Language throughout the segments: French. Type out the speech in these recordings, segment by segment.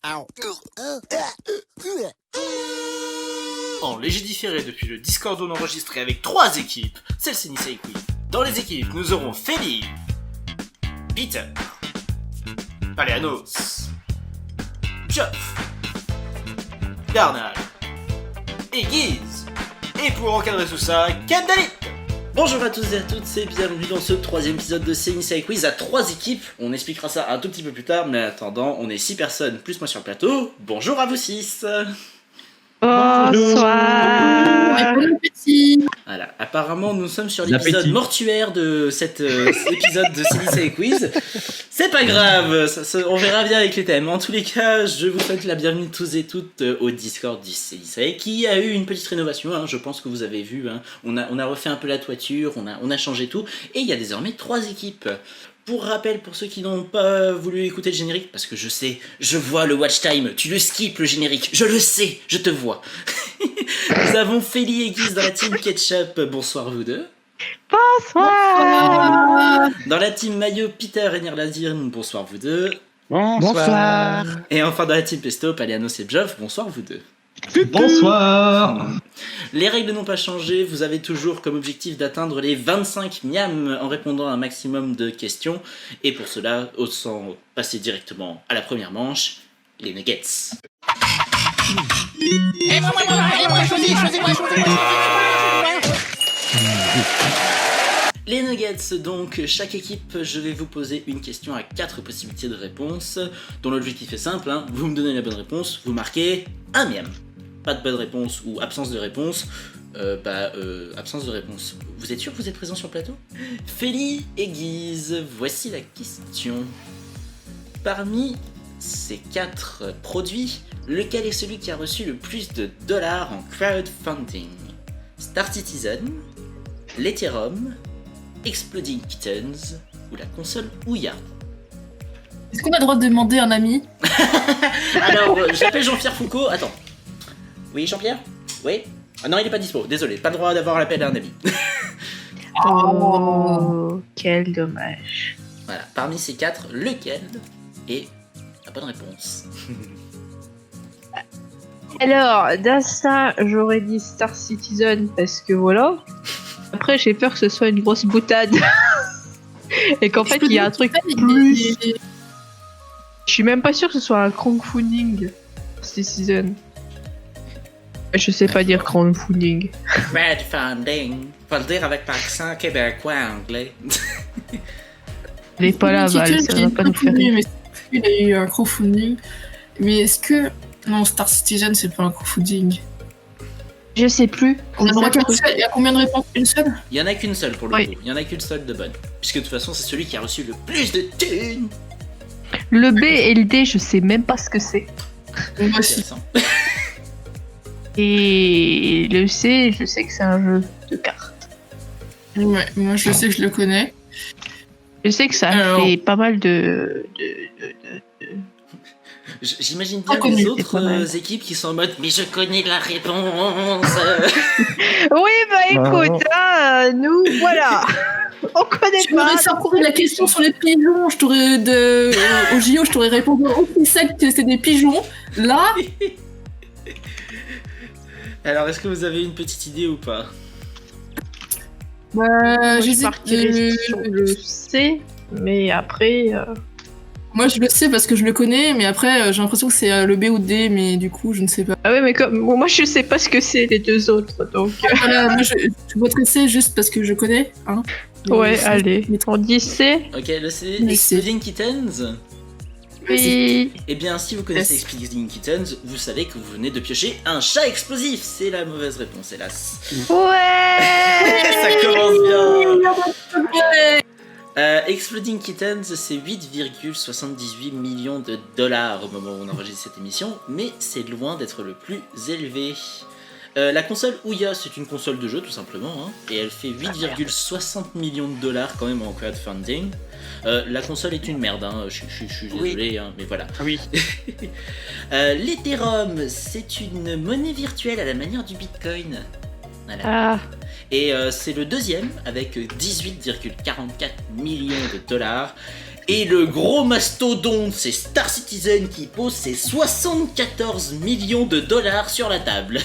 En léger différé depuis le Discord on enregistré avec 3 équipes, c'est le Senisei Quiz. Dans les équipes, nous aurons Feli, Peter, Paleanos, Geoff, Bernal et Guise. Et pour encadrer tout ça, Kendali. Bonjour à tous et à toutes et bienvenue dans ce 3ème épisode de Senisei Quiz à 3 équipes. On expliquera ça un tout petit peu plus tard, mais en attendant, on est 6 personnes plus moi sur le plateau. Bonjour à vous 6. Bonsoir. Voilà, apparemment nous sommes sur l'épisode mortuaire de cet épisode de Senisei Quiz. C'est pas grave, on verra bien avec les thèmes. En tous les cas, je vous souhaite la bienvenue tous et toutes au Discord du Senisei qui a eu une petite rénovation, hein, je pense que vous avez vu. Hein. On a refait un peu la toiture, on a changé tout, et il y a désormais 3 équipes. Pour rappel, pour ceux qui n'ont pas voulu écouter le générique, parce que je sais, je vois le watch time, tu le skips le générique, je le sais, je te vois. Nous avons Feli et Guise dans la team Ketchup, bonsoir vous deux. Bonsoir. Dans la team Mayo, Peter et Nirlazirn, bonsoir vous deux. Bonsoir. Et enfin dans la team Pesto, Paleanos et Geoff, bonsoir vous deux. Bonsoir. Les règles n'ont pas changé, vous avez toujours comme objectif d'atteindre les 25 miams en répondant à un maximum de questions. Et pour cela, autant passer directement à la première manche, les nuggets. Les nuggets, donc, chaque équipe, je vais vous poser une question à 4 possibilités de réponse, dont l'objectif est simple, hein, vous me donnez la bonne réponse, vous marquez un miam. Pas de bonne réponse ou absence de réponse, absence de réponse. Vous êtes sûr que vous êtes présent sur le plateau ? Feli et Guise, voici la question. Parmi ces 4 produits, lequel est celui qui a reçu le plus de dollars en crowdfunding ? Star Citizen, l'Ethereum, Exploding Kittens ou la console Ouya ? Est-ce qu'on a le droit de demander un ami ? Alors, j'appelle Jean-Pierre Foucault. Attends. Oui, Jean-Pierre ? Oui ? Ah non, il est pas dispo. Désolé, pas le droit d'avoir l'appel à un ami. Oh, quel dommage. Voilà, parmi ces 4, lequel est la bonne réponse ? Alors, d'Asta, j'aurais dit Star Citizen parce que voilà. Après, j'ai peur que ce soit une grosse boutade. Et qu'en fait, il y a un truc plus. Je suis même pas sûr que ce soit un crowdfunding Star Citizen. Je sais pas dire crowdfunding. Crowdfunding. Faut le dire avec l'accent québécois anglais. Elle est pas là, Val, ça va pas nous faire rire. Mais il a eu un crowdfunding. Mais est-ce que... Non, Star Citizen, c'est pas un crowdfunding. Je sais plus. On a le droit qu'à une seule. Il y a combien de réponses ? Une seule ? Il y en a qu'une seule pour le Oui. coup. Il y en a qu'une seule de bonne. Puisque de toute façon, c'est celui qui a reçu le plus de thunes. Le B et le D, je sais même pas ce que c'est. Moi aussi. Intéressant. Et le C, je sais que c'est un jeu de cartes. Ouais, moi je sais que je le connais. Je sais que ça Alors. fait pas mal de... J'imagine bien Inconnu, les c'est pas mal. autres équipes qui sont en mode « Mais je connais la réponse !» Oui, bah écoute, nous, voilà. On connaît Tu m'aurais pas. sorti la question sur les pigeons, je t'aurais au JO, je t'aurais répondu aussi sec que c'est des pigeons. Là, Alors, est-ce que vous avez une petite idée ou pas ? Moi, je j'hésite. partirais sur le C, mais après... Moi je le sais parce que je le connais, mais après j'ai l'impression que c'est le B ou le D, mais du coup je ne sais pas. Ah ouais, mais comme... moi, je sais pas ce que c'est les deux autres, donc... Voilà, moi je voterai C juste parce que je connais. Hein. Mais Ouais, c'est- allez. On dit C. Ok, le C, Le C. Exploding Kittens. Oui. Eh bien, si vous connaissez Yes. Exploding Kittens, vous savez que vous venez de piocher un chat explosif. C'est la mauvaise réponse, hélas. Ouais. Ça commence bien. Ouais. Exploding Kittens, c'est 8,78 millions de dollars au moment où on enregistre cette émission, mais c'est loin d'être le plus élevé. La console Ouya, c'est une console de jeu tout simplement, hein, et elle fait 8,60 millions de dollars quand même en crowdfunding. La console est une merde, hein, je suis désolé, hein, mais voilà. Oui. L'Ethereum, c'est une monnaie virtuelle à la manière du Bitcoin. Voilà. Ah, Et c'est le deuxième avec 18,44 millions de dollars. Et le gros mastodonte, c'est Star Citizen qui pose ses 74 millions de dollars sur la table.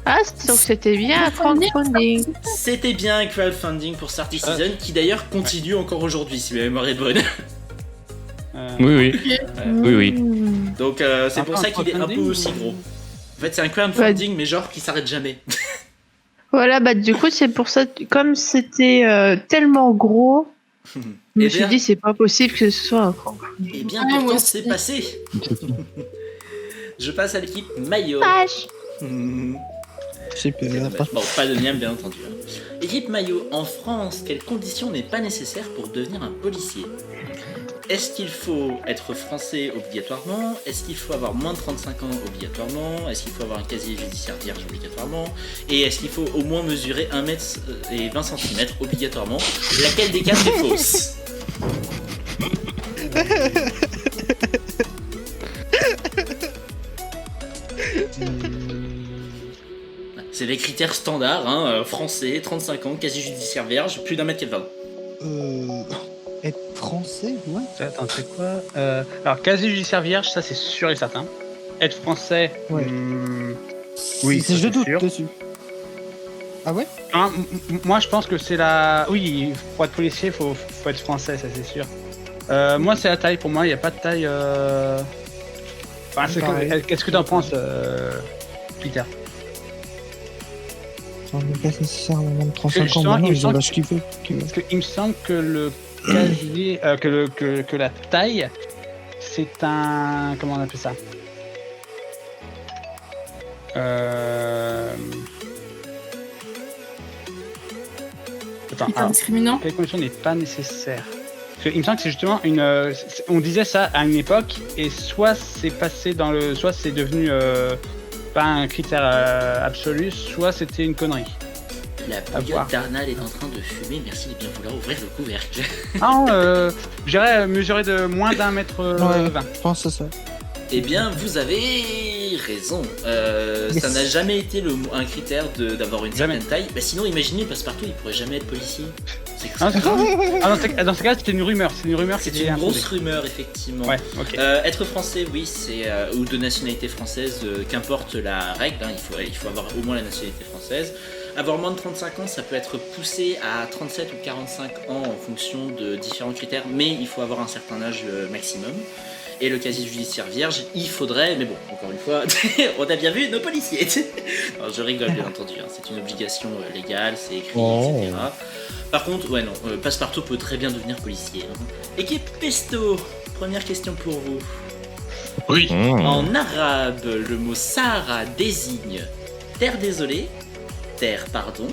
Ah, donc c'était bien un crowdfunding. C'était bien un crowdfunding pour Star Citizen qui d'ailleurs continue encore aujourd'hui si ma mémoire est bonne. Oui. Oui. Donc c'est pour ça qu'il est un peu aussi gros. En fait c'est un crowdfunding mais genre qui s'arrête jamais. Voilà, bah du coup c'est pour ça, comme c'était tellement gros, je me suis dit c'est pas possible que ce soit un crowdfunding. Et bien pourtant c'est passé. Je passe à l'équipe Maillot. Bon, pas de miam bien entendu. Équipe Maillot, en France, quelle condition n'est pas nécessaire pour devenir un policier? Est-ce qu'il faut être français obligatoirement? Est-ce qu'il faut avoir moins de 35 ans obligatoirement? Est-ce qu'il faut avoir un casier judiciaire vierge obligatoirement? Et est-ce qu'il faut au moins mesurer 1 mètre et 20 cm obligatoirement? Laquelle des 4 est fausse? C'est les critères standards, hein, français, 35 ans, casier judiciaire vierge, plus d'1 mètre 20. Être français, ouais. Attends, c'est quoi Alors, casier judiciaire vierge, ça c'est sûr et certain. Être français, Ouais. Oui, ça, je c'est doute sûr. dessus. Ah ouais? Hein, moi je pense que c'est la... Oui, pour être policier, faut être français, ça c'est sûr. Moi c'est la taille, pour moi il n'y a pas de taille... Enfin, Pareil. qu'est-ce que t'en penses, Peter? Ça n'est pas nécessaire de moins de 35 ans. Justement, Maintenant, il me je semble- lâche qui veut. Parce qu'il me semble que le casier... que la taille, c'est un... Comment on appelle ça? Attends, Hyper alors, discriminant. quelle condition n'est pas nécessaire? Parce que il me semble que c'est justement une... on disait ça à une époque, et soit c'est passé dans le... Soit c'est devenu pas un critère absolu, soit c'était une connerie. La À voir. bouillotte d'Arnal est en train de fumer, merci de bien vouloir ouvrir le couvercle. Ah, je dirais mesurer de moins d'1 mètre Ouais. 20. Je pense que c'est ça. Eh bien, vous avez raison. Yes. Ça n'a jamais été un critère d'avoir une Jamais. certaine taille. Bah, sinon, imaginez, Passepartout, il pourrait jamais être policier. C'est Ah, c'est ça. Ah, dans ce cas, c'était une rumeur. C'est une rumeur qui c'est était une grosse infondée. rumeur, effectivement. Ouais, ok. Être français, oui, c'est ou de nationalité française, qu'importe la règle, hein, il faut avoir au moins la nationalité française. Avoir moins de 35 ans, ça peut être poussé à 37 ou 45 ans en fonction de différents critères, mais il faut avoir un certain âge maximum. Et le casier judiciaire vierge, il faudrait, mais bon, encore une fois, on a bien vu nos policiers. Non, je rigole bien entendu, hein, c'est une obligation légale, c'est écrit, etc. Par contre, ouais non, Passepartout peut très bien devenir policier. Hein. Équipe Pesto, première question pour vous. Oui. En arabe, le mot Sahara désigne terre désolée, terre pardon,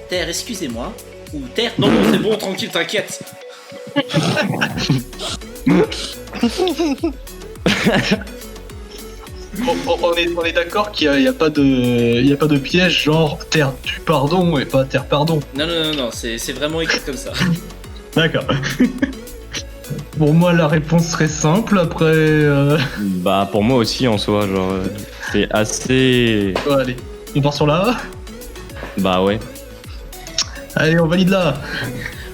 terre excusez-moi, ou terre... Non, non, c'est bon, tranquille, t'inquiète. On est d'accord qu'il n'y a pas de piège genre terre du pardon et pas terre pardon. Non, c'est vraiment écrit comme ça. D'accord. Pour moi, la réponse serait simple. Après, Bah pour moi aussi en soi, genre c'est assez... ouais, allez, on part sur là. Bah ouais. Allez, on valide là.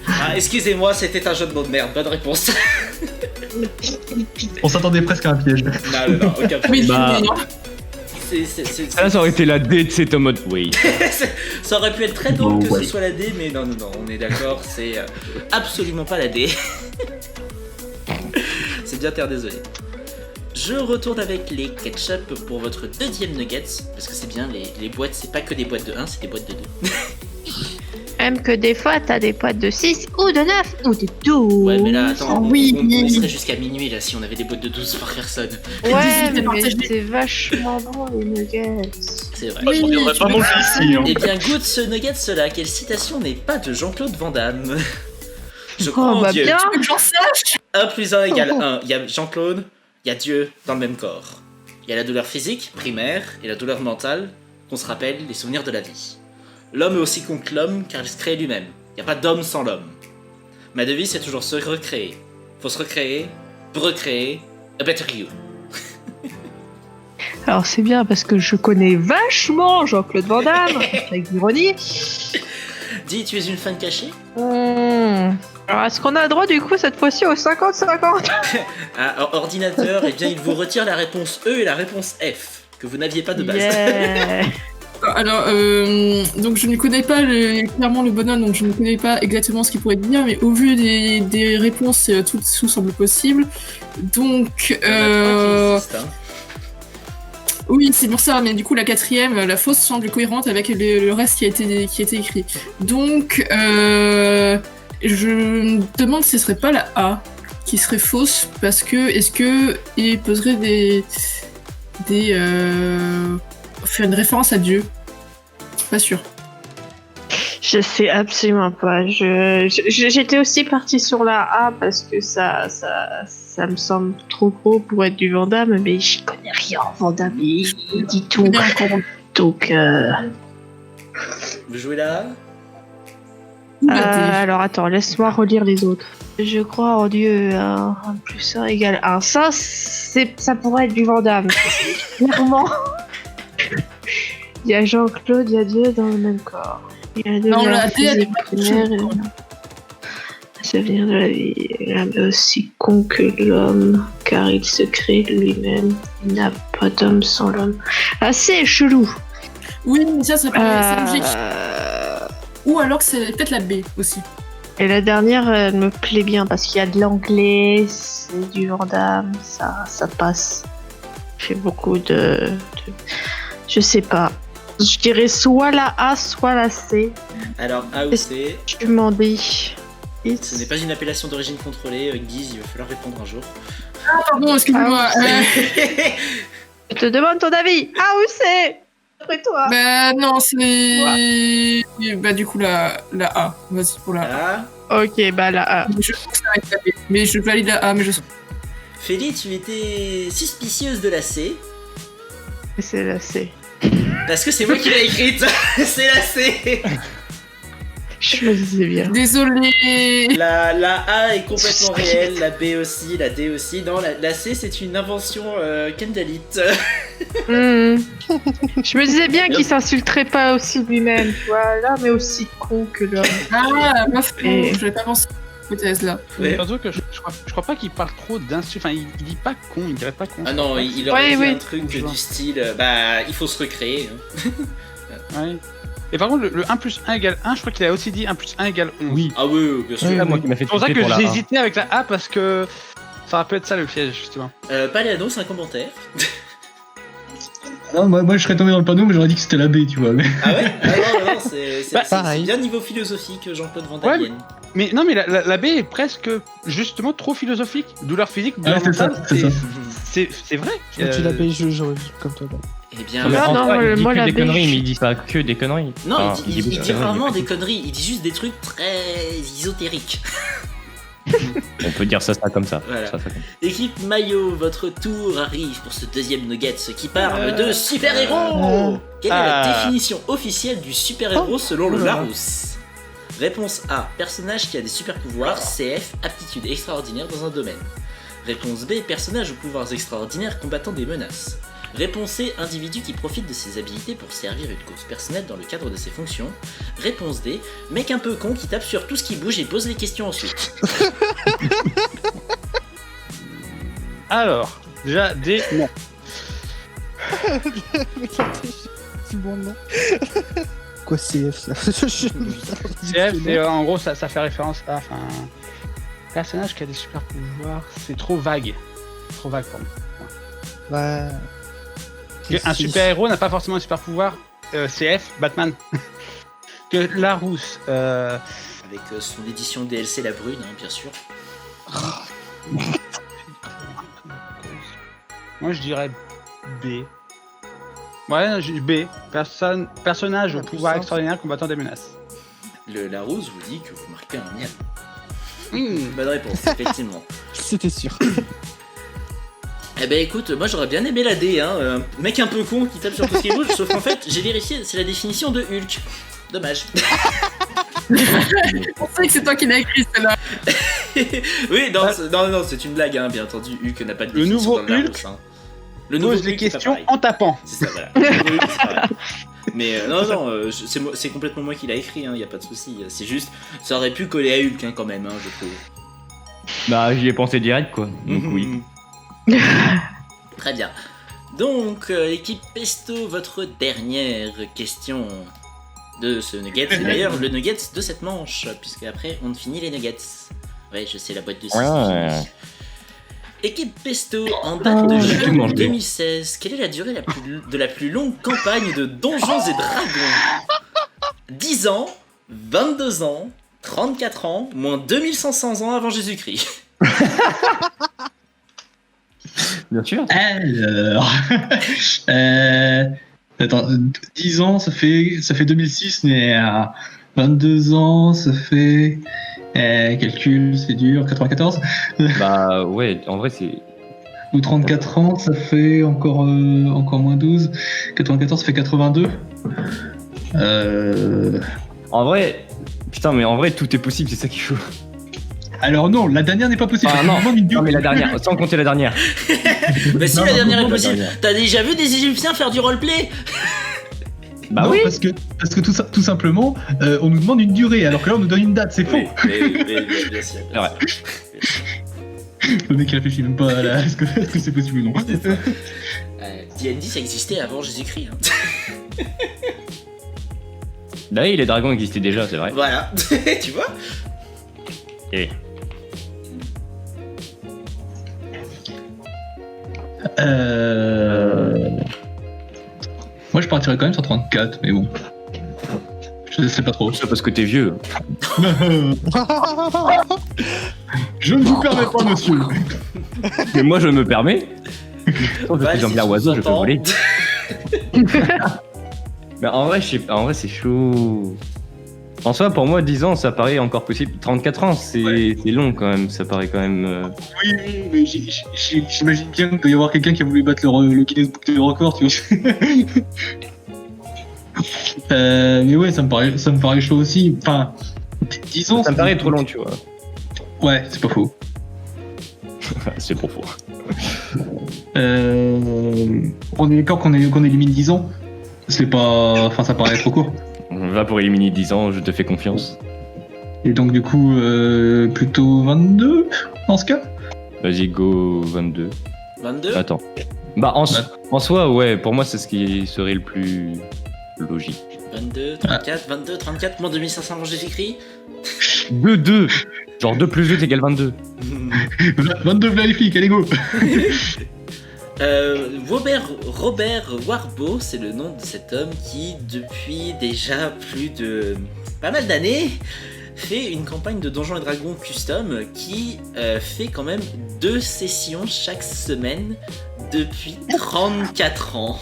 Ah, excusez-moi, c'était un jeu de mots de merde, bonne réponse. On s'attendait presque à un piège. Non, aucun Oui, problème. Bah. C'est- Ça aurait été la D de cet en mode oui. Ça aurait pu être très drôle que Ouais. ce soit la D, mais non, on est d'accord, c'est absolument pas la D. C'est bien terre désolé. Je retourne avec les ketchup pour votre deuxième nuggets, parce que c'est bien, les boîtes, c'est pas que des boîtes de 1, c'est des boîtes de 2. Même que des fois, t'as des potes de 6 ou de 9 ou de 12. Ouais, mais là, attends, Oui. on y serait jusqu'à minuit là si on avait des boîtes de 12 par personne. Ouais, 18 mais partagé. c'est vachement bon les nuggets. C'est vrai. Oui, On devrait tu pas peux manger pas. ici. Hein. Eh bien, goûte ce nugget cela. Quelle citation n'est pas de Jean-Claude Van Damme? Je crois en bah Dieu. bien. Que j'en sache. 1 plus 1 égale 1. Il y a Jean-Claude, il y a Dieu dans le même corps. Il y a la douleur physique, primaire, et la douleur mentale, qu'on se rappelle, les souvenirs de la vie. L'homme est aussi con que l'homme, car il se crée lui-même. Il n'y a pas d'homme sans l'homme. Ma devise, c'est toujours se recréer. Faut se recréer, pour recréer, a better you. Alors c'est bien parce que je connais vachement Jean-Claude Van Damme, avec l'ironie. Dis, tu es une fan cachée? Alors, est-ce qu'on a le droit du coup cette fois-ci au 50-50? Ah, ordinateur, eh bien il vous retire la réponse E et la réponse F, que vous n'aviez pas de base. Yeah. Alors, donc je ne connais pas clairement le bonhomme, donc je ne connais pas exactement ce qu'il pourrait dire, mais au vu des réponses, tout semble possible. Donc, Il y en a 3 qui existent, hein. oui, c'est pour ça, mais du coup, la quatrième, la fausse, semble cohérente avec le reste qui a été écrit. Donc, je me demande si ce serait pas la A qui serait fausse, parce que est-ce que il poserait faire une référence à Dieu? Pas sûr. Je sais absolument pas. J'étais aussi partie sur la A parce que ça me semble trop gros pour être du Van Damme, mais j'y connais rien en Van Damme, il dit tout. Bien encore. Donc, Vous jouez là? Ou la D. alors attends, laisse-moi relire les autres. Je crois en Dieu, 1 plus 1 égale 1. Ça pourrait être du Van Damme. Clairement. Il y a Jean-Claude, il y a Dieu dans le même corps. Il y a de Non, la la D, elle est physique pas primaire et ça vient de la vie. L'homme est aussi con que l'homme, car il se crée lui-même. Il n'a pas d'homme sans l'homme. Ah, c'est chelou. Oui, mais ça paraît logique. Ou alors que c'est peut-être la B aussi. Et la dernière, elle me plaît bien parce qu'il y a de l'anglais, c'est du Van Damme, ça passe. J'ai beaucoup de... Je sais pas. Je dirais soit la A, soit la C. Alors A ou C, Je m'en dis. ce n'est pas une appellation d'origine contrôlée. Guise, il va falloir répondre un jour. Ah, pardon, excuse-moi. Je te demande ton avis. A ou C? Après toi. Bah non, c'est... Bah du coup, la A. Vas-y, pour la A. A. Ok, bah la A. Je pense que ça va être la B. Mais je valide la A, mais je sais. Félie, tu étais suspicieuse de la C. C'est la C. Parce que c'est moi qui l'ai écrite. C'est la C. Je me disais bien. Désolé. La A est complètement réelle, la B aussi, la D aussi. Non, la C c'est une invention kendallite. Je me disais bien qu'il s'insulterait pas aussi lui-même, voilà, mais aussi con que l'homme. Ah, meuf, Et- je vais pas penser à cette hypothèse là. Ouais. Surtout que je crois pas qu'il parle trop d'insultes. Enfin, il dit pas con, il dirait pas con. Ah non, il aurait Ouais, dit oui. un truc du style, bah il faut se recréer. Hein. Ouais. Et par contre, le 1 plus 1 égale 1, je crois qu'il a aussi dit 1 plus 1 égale 11. Oui, Ah oui, bien sûr. c'est là moi qui m'a fait C'est pour ça triper que pour la j'ai A. hésité avec la A parce que ça aurait pu être ça le piège, justement. Paléano, c'est un commentaire. Non, moi je serais tombé dans le panneau, mais j'aurais dit que c'était la B, tu vois. Mais... Ah ouais? Ah non, c'est pareil. bien niveau philosophique, Jean-Claude Van Damme. Ouais, Mais non, mais la B est presque justement trop philosophique. Douleur physique, douleur c'est ça, mentale, c'est ça. c'est vrai. Quand tu l'as j'aurais dit comme toi. Bah. Eh bien, Non, mais Ah, en non, soi, il dit moi, que la des B, conneries, je- mais il dit pas que des conneries. non, Enfin, il beaucoup dit de conneries, rarement mais- des conneries, il dit juste des trucs très ésotériques. On peut dire ça comme ça. Voilà. Ça comme ça. Équipe Maillot, votre tour arrive pour ce deuxième nugget qui parle de super-héros. Quelle est la Ah. définition officielle du super-héros selon le Larousse? Réponse A, personnage qui a des super-pouvoirs, CF, aptitude extraordinaire dans un domaine. Réponse B, personnage aux pouvoirs extraordinaires combattant des menaces. Réponse C, individu qui profite de ses habilités pour servir une cause personnelle dans le cadre de ses fonctions. Réponse D, mec un peu con qui tape sur tout ce qui bouge et pose les questions ensuite. Alors, déjà, D, non. C'est bon, non. Quoi, CF ça? CF, c'est, en gros, ça fait référence à. Enfin. Personnage qui a des super pouvoirs, c'est trop vague. Trop vague pour moi. Bah. Un super-héros n'a pas forcément un super-pouvoir. CF, Batman. Que Larousse. Avec son édition DLC La Brune, hein, bien sûr. Moi, je dirais B. Ouais, je dis B. Personnage au pouvoir extraordinaire combattant des menaces. Le Larousse vous dit que vous marquez un miel. Bonne réponse, effectivement. C'était sûr. Eh ben écoute, moi j'aurais bien aimé la D, hein. Mec un peu con qui tape sur tout ce qui bouge, sauf qu'en fait, j'ai vérifié, c'est la définition de Hulk. Dommage. Je pensais que c'est toi qui l'as écrit celle-là. Oui, non, c'est une blague, hein, bien entendu. Hulk n'a pas de Le définition nouveau dans le Hulk. Larousse, hein. Le nouveau Pose les truc, c'est pas questions pareil. en tapant. C'est ça, voilà. Le nouveau truc, c'est pareil. Mais c'est complètement moi qui l'a écrit, y a pas de souci. C'est juste, ça aurait pu coller à Hulk quand même, je trouve. Bah, j'y ai pensé direct, quoi. Donc oui. Très bien. Donc, l'équipe Pesto, votre dernière question de ce nugget. C'est d'ailleurs le nugget de cette manche, puisque après on finit les nuggets. Ouais, je sais, la boîte de 6. Ouais. Équipe Pesto, en date de j'ai tout juin mangé. 2016, quelle est la durée de la plus longue campagne de Donjons et Dragons? 10 ans, 22 ans, 34 ans, moins 2500 ans avant Jésus-Christ. Bien sûr. Alors. Attends, 10 ans, ça fait 2006, mais 22 ans, ça fait. Calcul, c'est dur, 94. Bah, ouais, en vrai, c'est. Ou 34 ans, ça fait encore moins 12. 94, ça fait 82. En vrai. Putain, mais en vrai, tout est possible, c'est ça qu'il faut. Alors non, la dernière n'est pas possible. Ah parce qu'on non, demande une non, mais la dernière, sans compter la dernière. Bah si, Non, la non, dernière non, est la possible. dernière. T'as déjà vu des Égyptiens faire du roleplay? Bah non, oui. parce que tout simplement, on nous demande une durée, alors que là on nous donne une date, c'est faux. Oui, bien sûr. C'est vrai. Le mec il réfléchit même pas à est-ce que c'est possible ou non. D&D ça existait avant Jésus-Christ. Bah oui, les dragons existaient déjà, c'est vrai. Voilà, tu vois. Et Moi je partirais quand même sur 34, mais bon. Je sais pas trop. ça parce que t'es vieux. Je ne vous permets pas, monsieur. Mais moi, je me permets. Je suis Jean-Pierre Oiseau, je peux voler. Mais en vrai, c'est chaud. En soi, pour moi, 10 ans, ça paraît encore possible. 34 ans, c'est long quand même. Ça paraît quand même. Oui, mais j'imagine bien qu'il doit y avoir quelqu'un qui a voulu battre le Guinness Book des records, tu vois. Mais ouais, ça me paraît chaud aussi. Enfin, 10 ans. Ça me paraît trop long, tu vois. Ouais, c'est pas faux. C'est trop faux. On est d'accord qu'on élimine 10 ans. C'est pas. Enfin, ça paraît trop court. On va pour éliminer 10 ans, je te fais confiance. Et donc, du coup, plutôt 22 dans ce cas. Vas-y, go 22. 22. Attends. Bah, en soi, ouais, pour moi, c'est ce qui serait le plus logique. 22, 34, moins 2500 avant Jésus-Christ. 2. Genre 2 plus 2 égale 22. 22 v'là les flics, allez go. Robert Warbo, c'est le nom de cet homme qui, depuis déjà plus de pas mal d'années, fait une campagne de Donjons et Dragons custom qui fait quand même 2 sessions chaque semaine depuis 34 ans.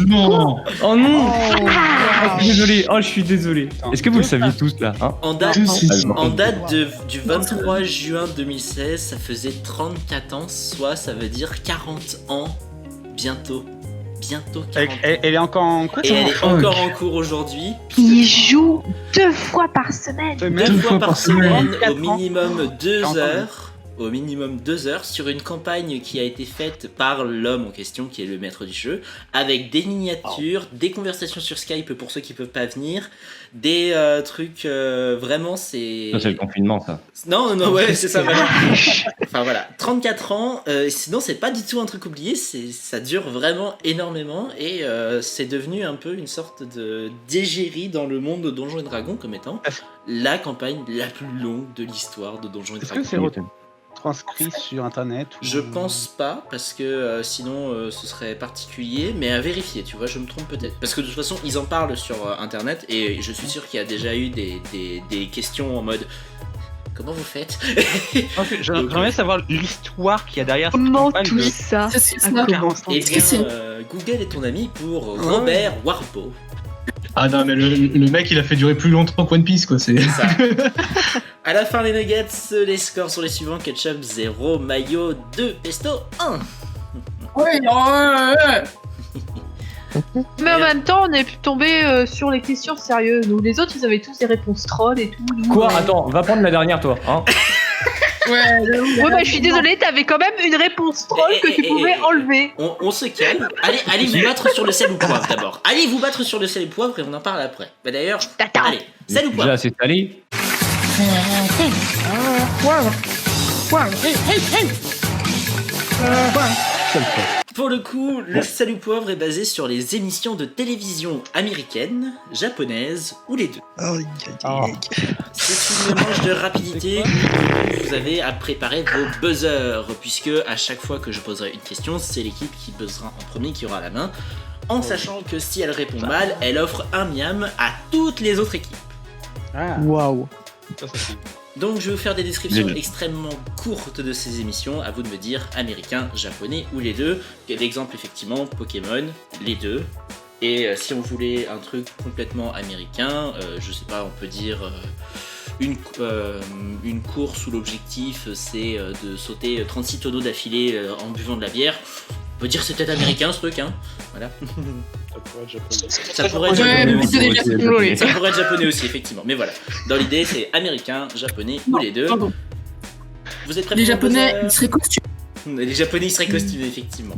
Non. Oh non. Désolé, je suis désolé. Est-ce que vous le saviez tous là, hein? En date, Ah, en date du 23 juin 2016, ça faisait 34 ans, soit ça veut dire 40 ans bientôt. Bientôt 40 ans. Elle est encore en cours. Et elle est encore en cours aujourd'hui. Il joue 2 fois par semaine. 2 fois par semaine, 4 au ans. minimum 2 40 ans. heures. Au minimum 2 heures sur une campagne qui a été faite par l'homme en question, qui est le maître du jeu, avec des miniatures, des conversations sur Skype pour ceux qui peuvent pas venir, des trucs vraiment c'est. Ça, c'est le confinement, ça. Non, ouais, c'est ça, voilà. Enfin voilà, 34 ans, sinon c'est pas du tout un truc oublié, ça dure vraiment énormément et c'est devenu un peu une sorte de d'égérie dans le monde de Donjons et Dragons comme étant la campagne la plus longue de l'histoire de Donjons et Est-ce Dragons. que c'est transcrit sur internet ou... Je pense pas, parce que sinon ce serait particulier, mais à vérifier, tu vois, je me trompe peut-être. Parce que de toute façon, ils en parlent sur internet, et je suis sûr qu'il y a déjà eu des questions en mode comment vous faites? J'aimerais bien savoir l'histoire qu'il y a derrière cette Comment campagne tout de ça C'est ça. a commencé? Eh Est-ce bien, que c'est- Google est ton ami pour Robert Warbo. Ah non, mais le mec il a fait durer plus longtemps qu'One Piece quoi. C'est. C'est ça. À la fin, les nuggets, les scores sont les suivants: Ketchup 0, Mayo 2, Pesto 1. Ouais. Mais en même temps, on est pu tomber sur les questions sérieuses. Nous, les autres, ils avaient tous des réponses trolls et tout. Nous, Quoi? Attends, va prendre la dernière, toi. Hein? Ouais, bah je suis désolée, t'avais quand même une réponse troll que tu pouvais enlever. On se calme. Allez vous battre sur le sel ou poivre d'abord. Allez vous battre sur le sel ou poivre et on en parle après. Bah d'ailleurs, allez, sel ou poivre. Déjà, c'est salé. Pour le coup, le sel ou poivre est basé sur les émissions de télévision américaines, japonaises ou les deux. C'est une manche de rapidité. Vous avez à préparer vos buzzers, puisque à chaque fois que je poserai une question, c'est l'équipe qui buzzera en premier qui aura la main, en sachant que si elle répond mal, elle offre un miam à toutes les autres équipes. Waouh. Ça, c'est bien. Donc je vais vous faire des descriptions extrêmement courtes de ces émissions, à vous de me dire américain, japonais ou les deux. L'exemple effectivement, Pokémon, les deux. Et si on voulait un truc complètement américain, je sais pas, on peut dire une course où l'objectif c'est de sauter 36 tonneaux d'affilée en buvant de la bière. On peut dire que c'est peut-être américain ce truc, hein. Voilà. Ça pourrait être japonais. Ça pourrait être japonais aussi, effectivement. Mais voilà. Dans l'idée, c'est américain, japonais ou les deux. Pardon. Vous êtes prêts Les pour Japonais, vos, ils seraient costumés. Les Japonais, ils seraient costumés, effectivement.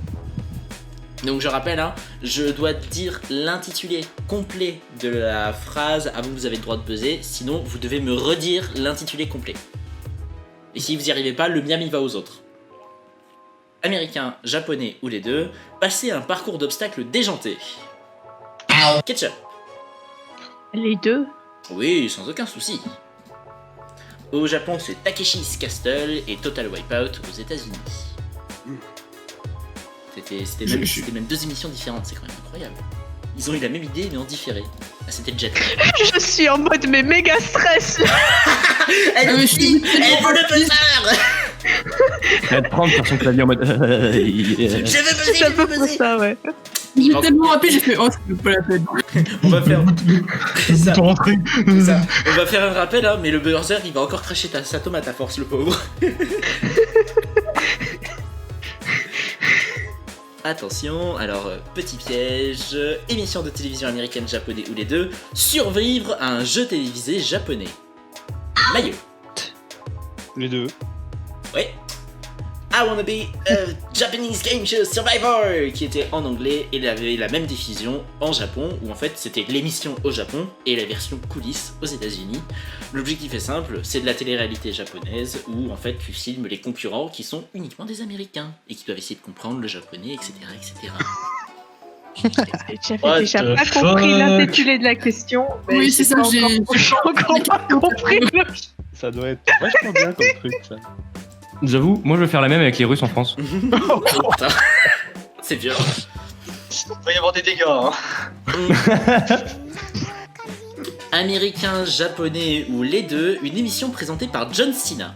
Donc je rappelle, hein, je dois dire l'intitulé complet de la phrase avant que vous avez le droit de buzzer. Sinon, vous devez me redire l'intitulé complet. Et si vous n'y arrivez pas, le miam il va aux autres. Américain, japonais ou les deux, passer un parcours d'obstacles déjanté. Ketchup. Les deux. Oui, sans aucun souci. Au Japon, c'est Takeshi's Castle et Total Wipeout aux États-Unis. C'était même deux émissions différentes, c'est quand même incroyable. Ils ont eu la même idée mais en différé. Ah, c'était Jet. Je suis en mode mais méga stress. Elle veut le buzzer. Elle va prendre sur son clavier en mode. Je veux C'est à peu buzzer. près ça, ouais. J'ai tellement rappelé, j'ai fait oh, c'est pas la peine. On va faire ça. Rentrer. Ça. On va faire un rappel, hein, mais le buzzer il va encore cracher sa tomate à force, le pauvre. Attention, alors petit piège, émission de télévision américaine, japonais ou les deux, survivre à un jeu télévisé japonais. Maillot. Les deux. Ouais. I Wanna Be a Japanese Game Show Survivor, qui était en anglais et il avait la même diffusion en Japon, où en fait c'était l'émission au Japon et la version coulisses aux États-Unis. L'objectif est simple, c'est de la télé-réalité japonaise où en fait tu filmes les concurrents qui sont uniquement des Américains et qui doivent essayer de comprendre le japonais, etc. etc. J'avais déjà pas compris l'intitulé de la question. Mais Oui, c'est ça, j'ai encore pas compris. Ça doit être vachement bien comme truc, ça. J'avoue, moi je vais faire la même avec les Russes en France. Putain. C'est violent. Il va y avoir des dégâts. Hein. Américain, japonais ou les deux, une émission présentée par John Cena.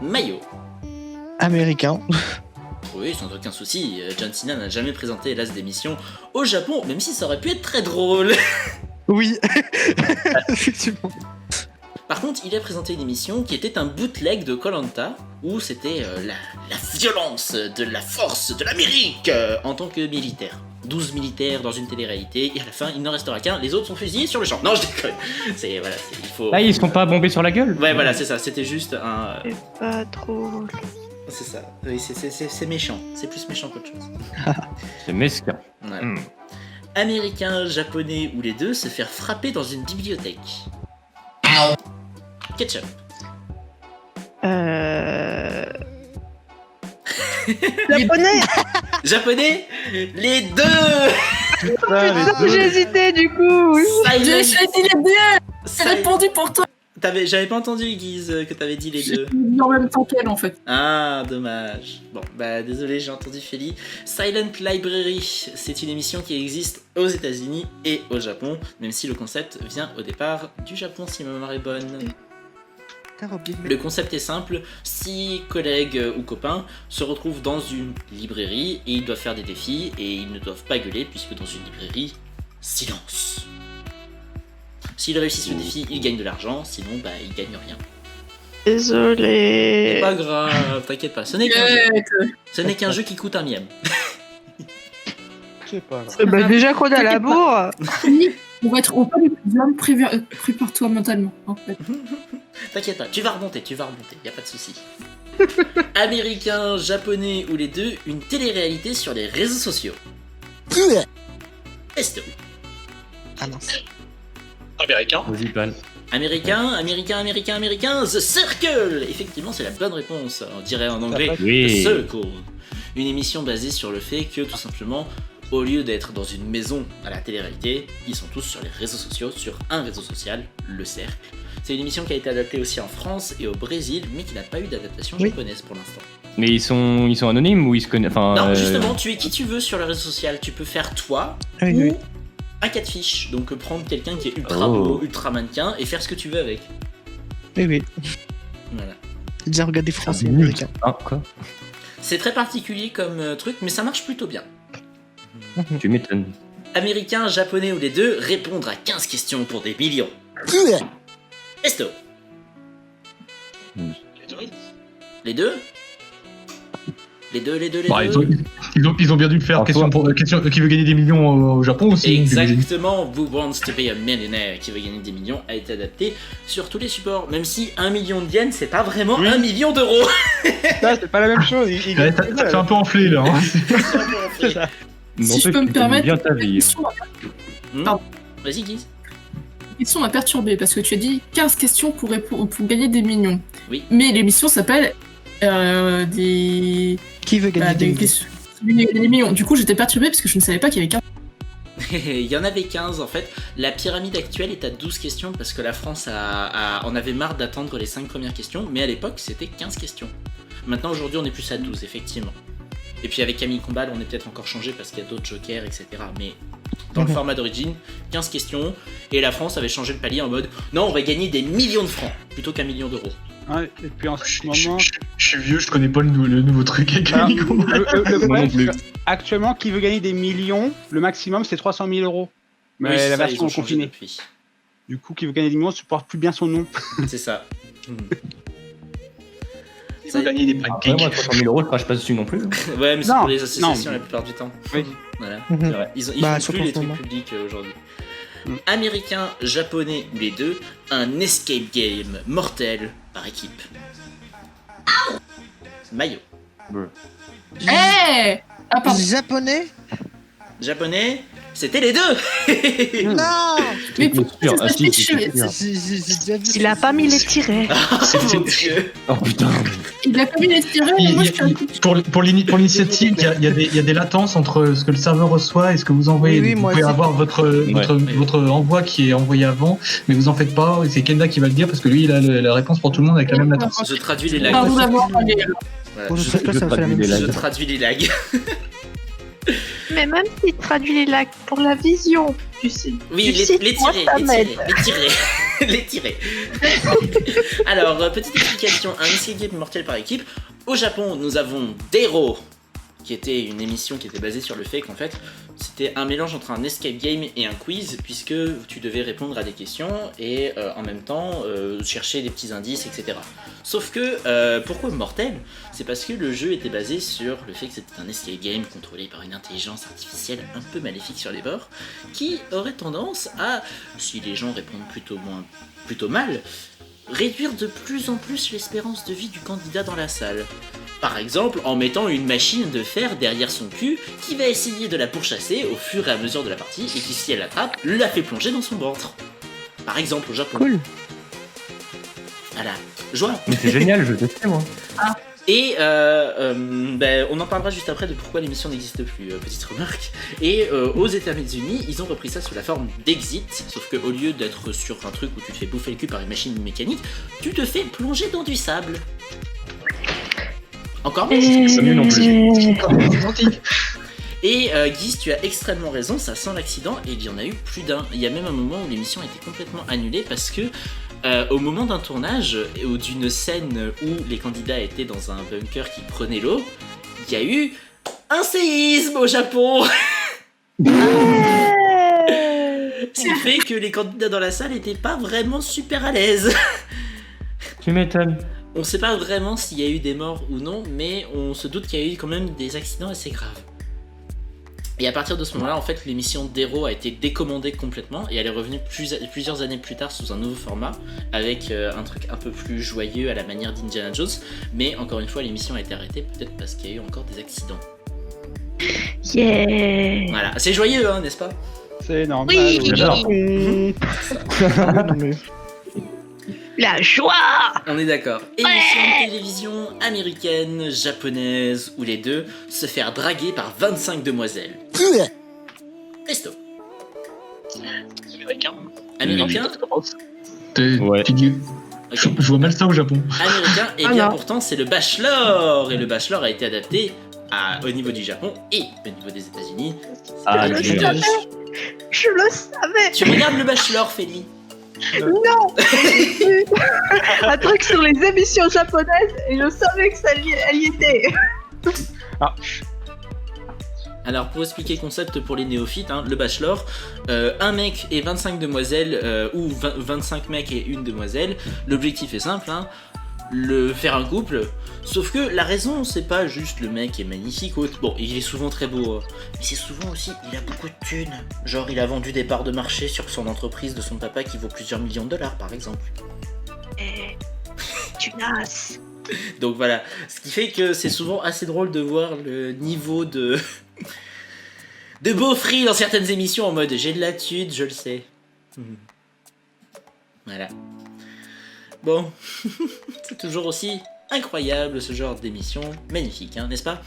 Maillot. Américain. Oui, sans aucun souci, John Cena n'a jamais présenté hélas d'émission au Japon, même si ça aurait pu être très drôle. Oui. Effectivement. Par contre, il a présenté une émission qui était un bootleg de Koh-Lanta, où c'était la violence de la force de l'Amérique en tant que militaire. 12 militaires dans une télé-réalité, et à la fin, il n'en restera qu'un, les autres sont fusillés sur le champ. Non, je déconne. Il faut... Ah, ils se sont pas bombés sur la gueule? Ouais, voilà, c'est ça, c'était juste un... C'est pas drôle. C'est ça, oui, c'est méchant, c'est plus méchant qu'autre chose. C'est mesquin. Ouais. Américain, japonais ou les deux, se faire frapper dans une bibliothèque. Ketchup. Japonais. Japonais. Les deux. J'ai hésité du coup. J'ai dit les deux. J'ai Silent- répondu pour toi. J'avais pas entendu, Guise, que t'avais dit les J'ai deux. dit en même temps qu'elle en fait. Ah, dommage. Bon, bah désolé, j'ai entendu Feli. Silent Library, c'est une émission qui existe aux États-Unis et au Japon, même si le concept vient au départ du Japon, si ma mémoire est bonne. Le concept est simple, 6 collègues ou copains se retrouvent dans une librairie et ils doivent faire des défis et ils ne doivent pas gueuler puisque dans une librairie, silence. S'ils réussissent le défi, ils gagnent de l'argent, sinon bah ils gagnent rien. Désolé. C'est pas grave, t'inquiète pas, ce n'est qu'un jeu. Ce n'est qu'un jeu qui coûte un miam. C'est pas grave. Bah déjà qu'on a la bourre. On va être au pas les plus hommes, prépare-toi mentalement en fait. T'inquiète pas, tu vas remonter, y a pas de souci. Américain, japonais ou les deux, une télé-réalité sur les réseaux sociaux. Esto. Ah non. Américain. Vas-y, Pan. Américain, The Circle. Effectivement, c'est la bonne réponse. On dirait en anglais Oui. The Circle. Une émission basée sur le fait que, tout simplement, au lieu d'être dans une maison à la télé-réalité, ils sont tous sur les réseaux sociaux, sur un réseau social, le Cercle. C'est une émission qui a été adaptée aussi en France et au Brésil, mais qui n'a pas eu d'adaptation japonaise pour l'instant. Mais ils sont anonymes ou ils se connaissent? Enfin, Non, justement, tu es qui tu veux sur le réseau social. Tu peux faire toi ou un cas de fiche. Donc prendre quelqu'un qui est ultra beau, ultra mannequin et faire ce que tu veux avec. Oui. Voilà. J'ai déjà regardé français et nul. américain. Ah, quoi? C'est très particulier comme truc, mais ça marche plutôt bien. Tu m'étonnes. Américain, japonais ou les deux, répondre à 15 questions pour des millions. Esto. Les deux. Bah, ils ont bien dû le faire. Question qui veut gagner des millions au Japon aussi. Exactement, Who Wants to Be a Millionaire, qui veut gagner des millions, a été adapté sur tous les supports. Même si 1 million de yens, c'est pas vraiment 1 million d'euros. Ça, c'est pas la même chose. Ça fait un peu enflé là. Hein. Si je peux me permettre, bien ta vie. Pardon. Vas-y, Guise. L'émission m'a perturbé parce que tu as dit 15 questions pour gagner des millions. Oui. Mais l'émission s'appelle des... Qui veut gagner des millions questions. Des millions. Du coup, j'étais perturbée parce que je ne savais pas qu'il y avait 15. Il y en avait 15 en fait. La pyramide actuelle est à 12 questions parce que la France en avait marre d'attendre les 5 premières questions, mais à l'époque c'était 15 questions. Maintenant aujourd'hui on est plus à 12 effectivement. Et puis avec Camille Combal on est peut-être encore changé parce qu'il y a d'autres jokers etc. Mais dans le format d'origine, 15 questions, et la France avait changé le palier en mode non on va gagner des millions de francs plutôt qu'un million d'euros. Ouais, et puis en ce moment... Je suis vieux, je connais pas le nouveau truc avec Alors, Camille Combal. le problème, c'est que actuellement, qui veut gagner des millions, le maximum c'est 300 000 euros. Mais Oui, la ça, version ils ont changé confinée. depuis. Du coup, qui veut gagner des millions ne supporte plus bien son nom. C'est ça. Ils ont gagné des Après, moi, pancakes. 300 000 euros, je crache pas dessus non plus. Ouais mais c'est Non, pour les associations non. la plupart du temps. Oui. Voilà. Mhm. C'est vrai. Ils Bah, font surtout plus les en ce trucs moment. publics aujourd'hui. Mm. Américain, japonais ou les deux, un escape game mortel par équipe. Maillot. Eh Ah, pardon. Japonais Japonais, c'était les deux. Non Mais pourquoi sûr, ça ah, si, s'affiche c'est sûr. J'ai déjà vu Il a pas mis les tirets. Oh mon Dieu. Oh putain. Il a pas mis les tirés, mais moi je suis un peu... Pour l'initiative, il y a des latences entre ce que le serveur reçoit et ce que vous envoyez. Oui, Donc, moi vous pouvez aussi. avoir votre envoi qui est envoyé avant, mais vous en faites pas. C'est Kenda qui va le dire parce que lui, il a la réponse pour tout le monde avec la même latence. Je traduis les lags. Pardon d'avoir parlé. Voilà, Pour le je, truc là, ça me fait la traduis même les chose. je traduis les lags. Mais même s'il traduit les lags pour la vision du site. Oui, du site, moi, ça m'aide. les tirer. Alors, petite explication, un escape game mortel par équipe. Au Japon, nous avons Dero, qui était une émission qui était basée sur le fait qu'en fait, c'était un mélange entre un escape game et un quiz, puisque tu devais répondre à des questions et en même temps chercher des petits indices, etc. Sauf que, pourquoi mortel? C'est parce que le jeu était basé sur le fait que c'était un escape game contrôlé par une intelligence artificielle un peu maléfique sur les bords, qui aurait tendance à, si les gens répondent plutôt mal, réduire de plus en plus l'espérance de vie du candidat dans la salle. Par exemple, en mettant une machine de fer derrière son cul qui va essayer de la pourchasser au fur et à mesure de la partie et qui, si elle l'attrape, la fait plonger dans son ventre. Par exemple, au Japon. Cool. Voilà. Joie. Mais c'est génial, je testais moi. Et on en parlera juste après de pourquoi l'émission n'existe plus, petite remarque. Et aux États-Unis, ils ont repris ça sous la forme d'Exit, sauf qu'au lieu d'être sur un truc où tu te fais bouffer le cul par une machine mécanique, tu te fais plonger dans du sable. Encore mieux. C'est mieux non plus. Et Guise, tu as extrêmement raison, ça sent l'accident et il y en a eu plus d'un. Il y a même un moment où l'émission a été complètement annulée parce que au moment d'un tournage ou d'une scène où les candidats étaient dans un bunker qui prenait l'eau, il y a eu un séisme au Japon. Ce qui fait que les candidats dans la salle n'étaient pas vraiment super à l'aise. Tu m'étonnes. On sait pas vraiment s'il y a eu des morts ou non, mais on se doute qu'il y a eu quand même des accidents assez graves. Et à partir de ce moment-là, en fait, l'émission d'Hero a été décommandée complètement et elle est revenue plusieurs années plus tard sous un nouveau format avec un truc un peu plus joyeux à la manière d'Indiana Jones. Mais encore une fois, l'émission a été arrêtée peut-être parce qu'il y a eu encore des accidents. Yeah. Voilà, c'est joyeux, hein, n'est-ce pas? C'est normal. Oui. J'adore. Non, mais... La joie. On est d'accord. Émission de télévision américaine, japonaise ou les deux, se faire draguer par 25 demoiselles. Pesto. Américain. Américain. Ouais. Ok. Je vois mal ça au Japon. Américain, et Ah bien non. pourtant c'est le Bachelor. Et le Bachelor a été adapté au niveau du Japon et au niveau des États-Unis. Ah, Avec le les jeu. deux. Je le savais. Tu regardes le Bachelor, Félie? Non. Un truc sur les émissions japonaises et je savais que elle y était. Alors pour expliquer le concept pour les néophytes, hein, le Bachelor, un mec et 25 demoiselles, ou 25 mecs et une demoiselle, l'objectif est simple, hein, faire un couple, sauf que la raison c'est pas juste le mec est magnifique, bon il est souvent très beau, mais c'est souvent aussi il a beaucoup de thunes, genre il a vendu des parts de marché sur son entreprise de son papa qui vaut plusieurs millions de dollars par exemple. Tu nasses. Donc voilà, ce qui fait que c'est souvent assez drôle de voir le niveau de beaufry dans certaines émissions en mode j'ai de la thune, je le sais. Voilà. Bon, c'est toujours aussi incroyable ce genre d'émission, magnifique, hein, n'est-ce pas?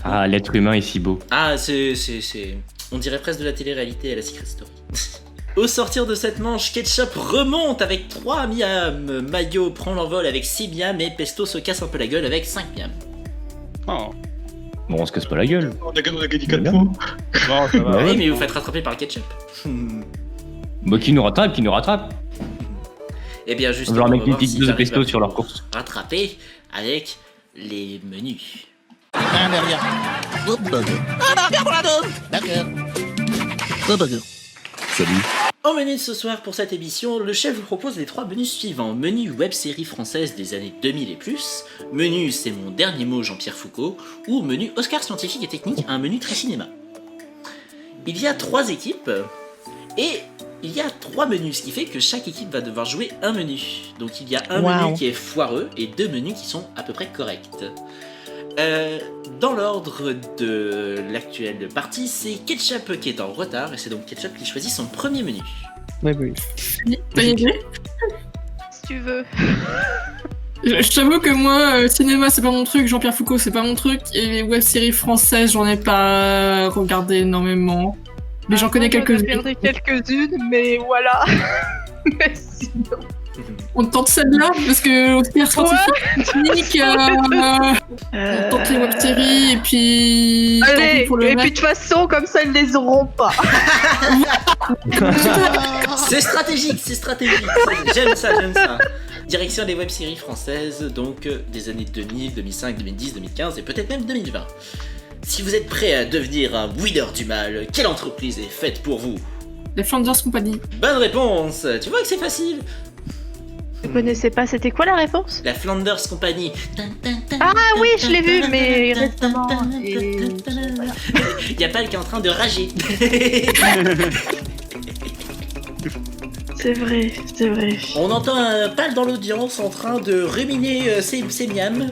Ah, l'être humain est si beau. Ah, c'est... On dirait presque de la télé-réalité à la Secret Story. Au sortir de cette manche, Ketchup remonte avec 3 miams, Mayo prend l'envol avec 6 miams et Pesto se casse un peu la gueule avec 5 miams. Oh. Bon, on se casse pas la gueule. On a gagné 4 Bien. points. Bon, ça va. Bah Oui, ouais. mais vous faites rattraper par le Ketchup. Bah, qui nous rattrape, qui nous rattrape. Et bien On justement, va leur on mettre va une voir petite s'ils dose de arrivent pesto à sur leur vous course. rattraper avec les menus. Un burger. Good burger. Un burger pour la dose. D'accord. Good burger. Salut. Au menu de ce soir pour cette émission, le chef vous propose les 3 menus suivants. Menu web-série française des années 2000 et plus, menu c'est mon dernier mot Jean-Pierre Foucault, ou menu Oscar scientifique et technique, un menu très cinéma. Il y a 3 équipes, et il y a 3 menus, ce qui fait que chaque équipe va devoir jouer un menu. Donc il y a un menu qui est foireux, et 2 menus qui sont à peu près corrects. Dans l'ordre de l'actuelle partie, c'est Ketchup qui est en retard, et c'est donc Ketchup qui choisit son premier menu. Ouais, oui. T'as une idée? Si tu veux. Je t'avoue que moi, cinéma c'est pas mon truc, Jean-Pierre Foucault c'est pas mon truc, et les web-séries françaises j'en ai pas regardé énormément. Mais j'en connais quelques-unes. J'en ai regardé quelques-unes, mais voilà. Mais sinon. On tente celle-là parce que Oscar scientifique, on tente les web-séries et puis. tant pis Allez, pour le et puis reste. de toute façon, comme ça, ils les auront pas. C'est stratégique, j'aime ça. Direction des web-séries françaises, donc des années 2000, 2005, 2010, 2015 et peut-être même 2020. Si vous êtes prêt à devenir un winner du mal, quelle entreprise est faite pour vous? Les Flanders Company. Bonne réponse. Tu vois que c'est facile. Je connaissais pas, c'était quoi la réponse? La Flanders Company. Ah oui, je l'ai vu, mais récemment. Y a Pal qui est en train de rager. C'est vrai, c'est vrai. On entend un Pal dans l'audience en train de ruminer ses miams.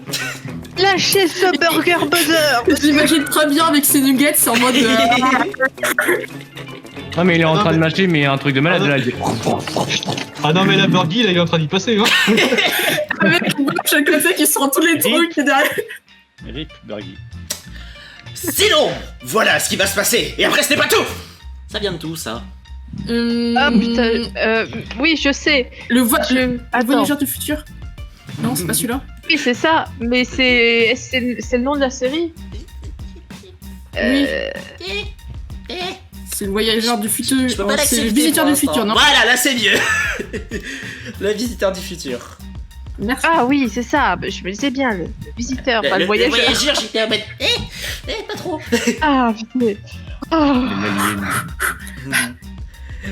Lâchez ce burger buzzer. J'imagine très bien avec ses nuggets, c'est en mode. Ah, mais il est en train de mâcher, mais un truc de malade là. Ah non, mais la burgie, là, il est en train d'y passer. Hein. Avec une bouche à côté qui sort tous les trucs et derrière. Rip Burgi. Sinon, voilà ce qui va se passer. Et après, ce n'est pas tout. Ça vient de tout, ça. Ah putain, oui, je sais. Le Attends. voyageur du futur. Non, c'est pas celui-là. Oui, c'est ça, mais c'est le nom de la série. Oui. C'est le voyageur du futur. Je peux pas C'est le l'accepter visiteur pour du futur, l'instant. non? Voilà, là c'est mieux. Le visiteur du futur. Merci. Ah oui, c'est ça. Je me disais bien, le visiteur, pas le voyageur. Le voyageur, j'étais en mode. Pas trop. Ah putain. Ah.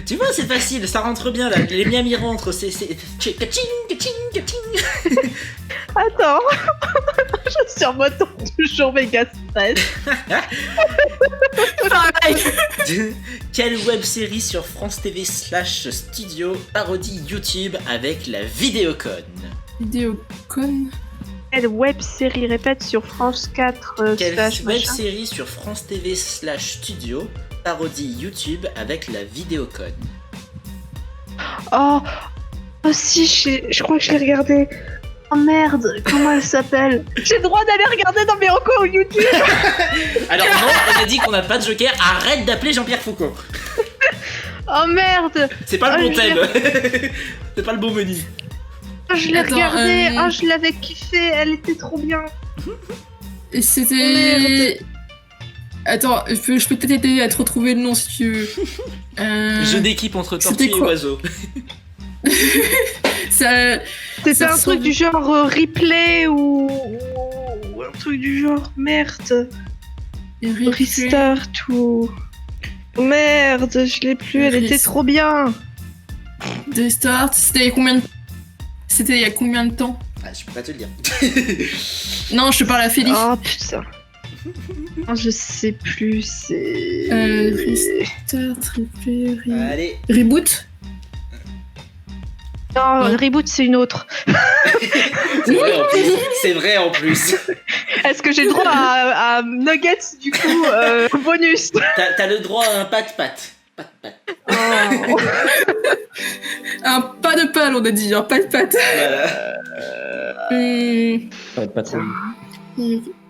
Tu vois, c'est facile, ça rentre bien là. Les miams y rentrent, c'est. Kaching, kaching, kaching. Attends. Je suis en mode toujours méga stress. Quelle web-série sur France TV /studio parodie YouTube avec la vidéocon? Vidéocon. Quelle web série répète sur France 4 Quelle slash machin. web-série sur France TV /studio parodie YouTube avec la vidéocon? Oh, si, je crois que je l'ai regardé. Oh merde, comment elle s'appelle? J'ai le droit d'aller regarder dans mes recours YouTube. Alors non, on a dit qu'on n'a pas de joker, arrête d'appeler Jean-Pierre Foucault. Oh merde. C'est pas le bon Oh, thème. C'est pas le bon menu. Oh, je l'ai Attends, regardé, oh je l'avais kiffé, elle était trop bien. Et c'était. Attends, je peux peut-être aider à te retrouver le nom si tu veux. Jeu d'équipe entre tortue c'était et quoi oiseau. Ça. C'était Ça un ressemble- truc du genre replay ou un truc du genre merde. Restart ou. Merde, je l'ai plus, elle était trop bien. Restart. C'était il y a combien de temps? Ah, je peux pas te le dire. Non, je te parle à Félix. Oh putain. Non, je sais plus, c'est. Restart, replay, Allez. reboot. Non, Non. Reboot, c'est une autre. C'est vrai en plus. C'est vrai en plus. Est-ce que j'ai droit à Nuggets du coup bonus? T'as le droit à un pat-pat. Pat-pat. Oh. Un pas de pâle, on a dit, un pas de pâte. Voilà. Pas trop.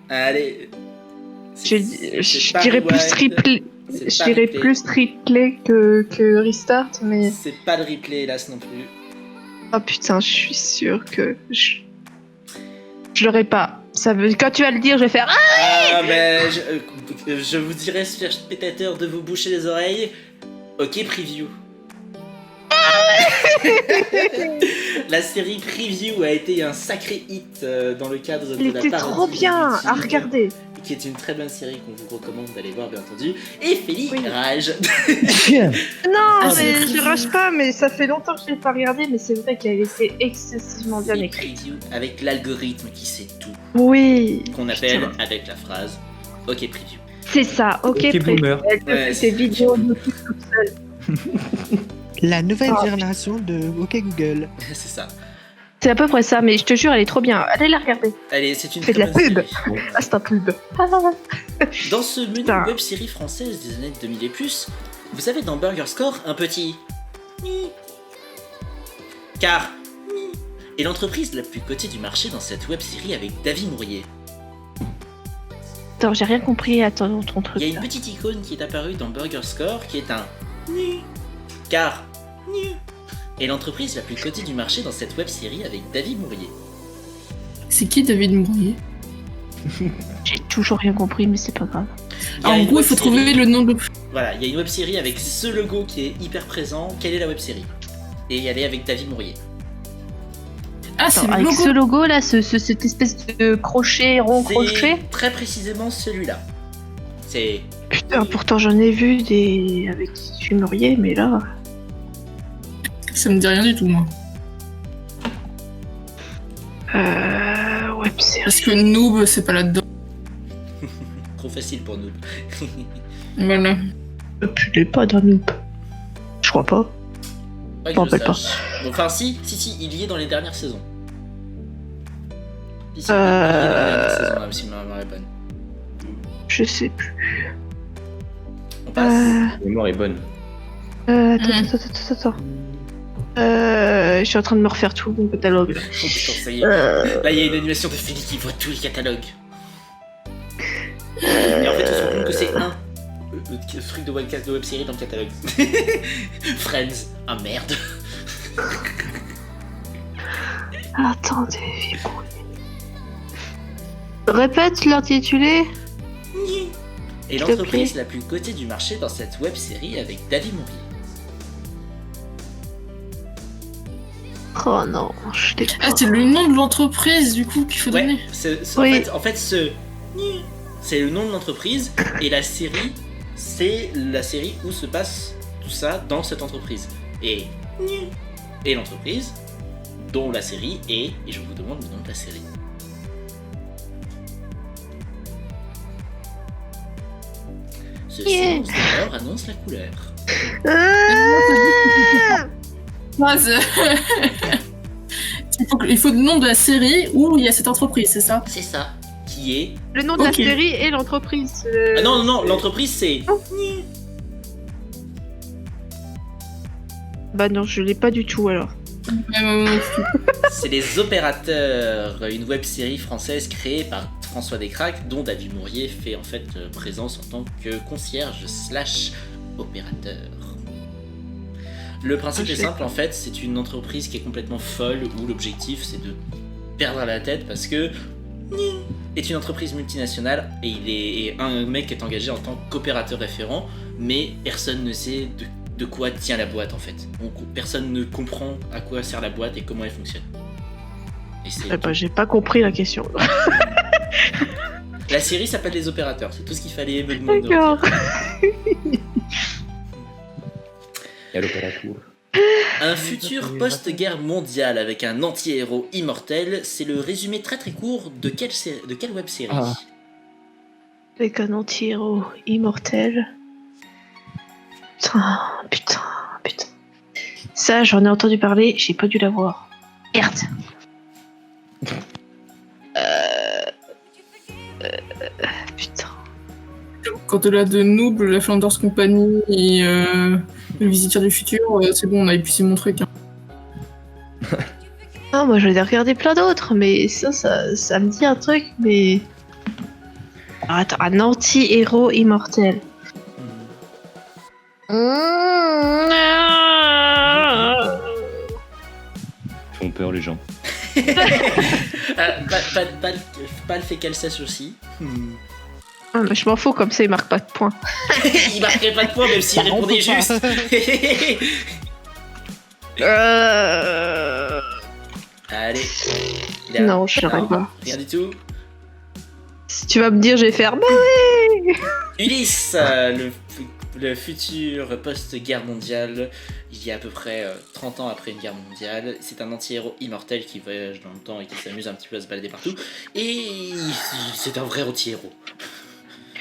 Allez. Je pas dirais plus rewind, triplé. c'est Je pas dirais replay. plus triplé que Restart, mais. C'est pas le replay hélas non plus. Oh putain, je suis sûre que. Je l'aurais pas. Ça veut... Quand tu vas le dire, je vais faire. Ah, Ah ben je vous dirais chers spectateurs de vous boucher les oreilles. Ok preview. La série Preview a été un sacré hit dans le cadre de il la était parodie trop bien YouTube, à regarder. qui est une très bonne série qu'on vous recommande d'aller voir bien entendu. Et Félix Oui. rage. Non, Ah, mais c'est je rage pas, mais ça fait longtemps que je l'ai pas regardé, mais c'est vrai qu'elle était excessivement bien Et écrite. Preview avec l'algorithme qui sait tout, Oui. qu'on appelle Putain. avec la phrase Ok Preview. C'est ça, ok, Ok, boomer. Elle te Ouais, fait c'est- ses vidéos de tout toute seule. La nouvelle Ah. génération de OK Google. C'est ça. C'est à peu près ça, mais je te jure, elle est trop bien. Allez la regarder. Allez, c'est une Fais très de la bonne pub. série. Ah, c'est un pub. Dans ce menu Putain. web série française des années 2000 et plus, vous avez dans Burger Score un petit ni. Car ni est l'entreprise la plus cotée du marché dans cette web série avec David Mourier. Attends, j'ai rien compris à ton truc. Il y a une là. petite icône qui est apparue dans Burger Score qui est un ni. Car ni est l'entreprise la plus cotée du marché dans cette web série avec David Mourier. C'est qui David Mourier? J'ai toujours rien compris, mais c'est pas grave. Il y a En une gros, il faut web-série- trouver le nom de. Voilà, il y a une web série avec ce logo qui est hyper présent. Quelle est la web série? Et elle est avec David Mourier. Ah, c'est Attends, le avec logo. ce logo là, cette espèce de crochet, rond crochet. C'est très précisément celui-là. C'est Putain, pourtant j'en ai vu des avec Murier, mais là. Ça me dit rien du tout, moi. Web série. Parce que Noob, c'est pas là-dedans. trop facile pour nous. Voilà. Je l'ai pas dans Noob. Je crois pas. Pas que Je m'en je rappelle sache. Enfin, si, il y est dans les dernières saisons. Si, il y est dans les dernières saisons, là, si ma mémoire est bonne. Je sais plus. On passe. La mémoire est bonne. Attends. Je suis en train de me refaire tout mon catalogue. Oh putain, ça y est. Là, il y a une animation de Félix qui voit tous les catalogues. Et en fait, on se rend compte que c'est un truc de web série dans le catalogue. Friends. Ah merde. Attendez, répète l'intitulé. Et S'il te l'entreprise plaît. la plus cotée du marché dans cette web série avec David Mourier. Oh non, je l'ai pas. Ah, c'est le nom de l'entreprise, du coup, qu'il faut Ouais, donner. Oui. en fait, c'est le nom de l'entreprise et la série, c'est la série où se passe tout ça dans cette entreprise. Et l'entreprise dont la série est, et je vous demande le nom de la série. Ce silence de mort annonce la couleur. Il faut le nom de la série où il y a cette entreprise, c'est ça? C'est ça. Qui est... Le nom de la Ok. série et l'entreprise. Ah non, l'entreprise c'est... Bah non, je l'ai pas du tout alors. C'est Les Opérateurs, une web série française créée par François Descraques, dont David Mourier fait en fait présence en tant que concierge / opérateur. Le principe est simple en fait, c'est une entreprise qui est complètement folle où l'objectif c'est de perdre la tête parce que est une entreprise multinationale et un mec est engagé en tant qu'opérateur référent, mais personne ne sait de quoi tient la boîte en fait. Donc personne ne comprend à quoi sert la boîte et comment elle fonctionne. Et c'est... Eh bah, j'ai pas compris la question. La série s'appelle Les Opérateurs, c'est tout ce qu'il fallait me demander de D'accord. redire. Et l'opérateur. Un futur post-guerre mondiale avec un anti-héros immortel, c'est le résumé très très court de quelle web série? Ah. Avec un anti-héros immortel. Putain. Ça, j'en ai entendu parler, j'ai pas dû la voir. Merde. Putain. Quand au-delà de Noob, la Flanders Company et le Visiteur du Futur, c'est bon, on a épuisé mon truc. Hein. Ah, moi j'en ai regardé plein d'autres, mais ça me dit un truc, mais... Ah, attends, un anti-héros immortel. Ils font peur les gens. Pas le fait qu'elle sache aussi. Ah, mais je m'en fous, comme ça il marque pas de points. Il marquerait pas de points même s'il répondait juste. Allez. Non, je saurais pas. Rien du tout. Si tu vas me dire, je vais faire... Bah oui. Ulysse, le futur post-guerre mondiale, il y a à peu près 30 ans après une guerre mondiale. C'est un anti-héros immortel qui voyage dans le temps et qui s'amuse un petit peu à se balader partout. Et c'est un vrai anti-héros.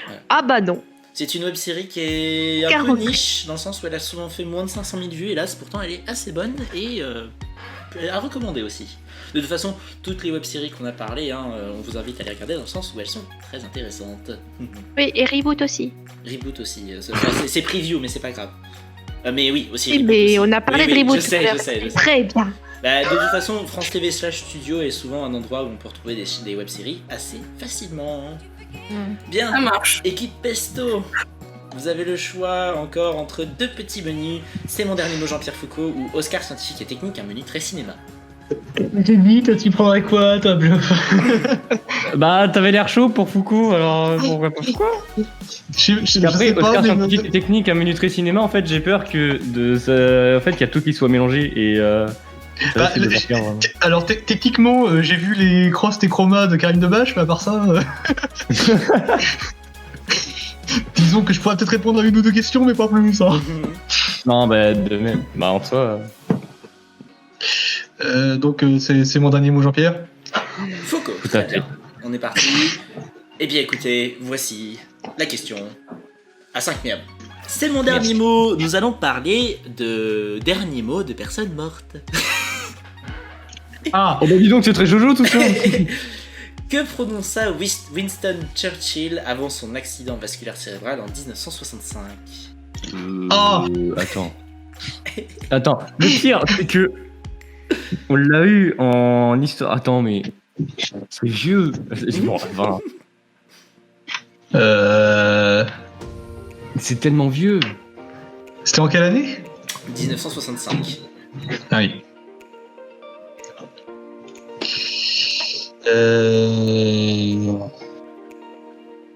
Voilà. Ah bah non. C'est une web série qui est un peu 40. niche, dans le sens où elle a souvent fait moins de 500 000 vues, hélas, pourtant elle est assez bonne et à recommander aussi. De toute façon, toutes les web séries qu'on a parlé, on vous invite à les regarder dans le sens où elles sont très intéressantes. Oui, et Reboot aussi. Reboot aussi, c'est preview, mais c'est pas grave. Mais oui, aussi. Oui, Reboot mais aussi. on a parlé Oui, de oui, Reboot. Je sais. Très bien. Bah, de toute façon, France TV / Studio est souvent un endroit où on peut retrouver des web séries assez facilement. Bien. Ça marche. Équipe Pesto, vous avez le choix encore entre deux petits menus. C'est mon dernier mot Jean-Pierre Foucault ou Oscar scientifique et technique, un menu très cinéma. J'ai dit, toi, tu prendrais quoi, toi, Bluff? Bah, t'avais l'air chaud pour Foucault, alors pourquoi pas Foucault? Je Après, sais pas, Oscar mais... scientifique et technique, un menu très cinéma, en fait, j'ai peur que en fait, qu'il y a tout qui soit mélangé et ça Bah, risque de partir, vraiment. Alors, techniquement, j'ai vu les Cross et Chroma de Karim Debache, mais à part ça... Disons que je pourrais peut-être répondre à une ou deux questions, mais pas plus, ça. Non, bah, de même. Bah, en soi... Donc, c'est mon dernier mot, Jean-Pierre. Foucault, Tout très à fait. bien. On est parti. Eh bien écoutez, voici la question à 5 miams. C'est mon dernier mot. Nous allons parler de dernier mot de personnes mortes. Ah, Oh bah dis donc, c'est très jojo tout ça. Que prononça Winston Churchill avant son accident vasculaire cérébral en 1965? Attends, le pire, c'est que on l'a eu en histoire. Attends, mais c'est vieux. Bon, enfin, c'est tellement vieux. c'était en quelle année? 1965. Ah oui.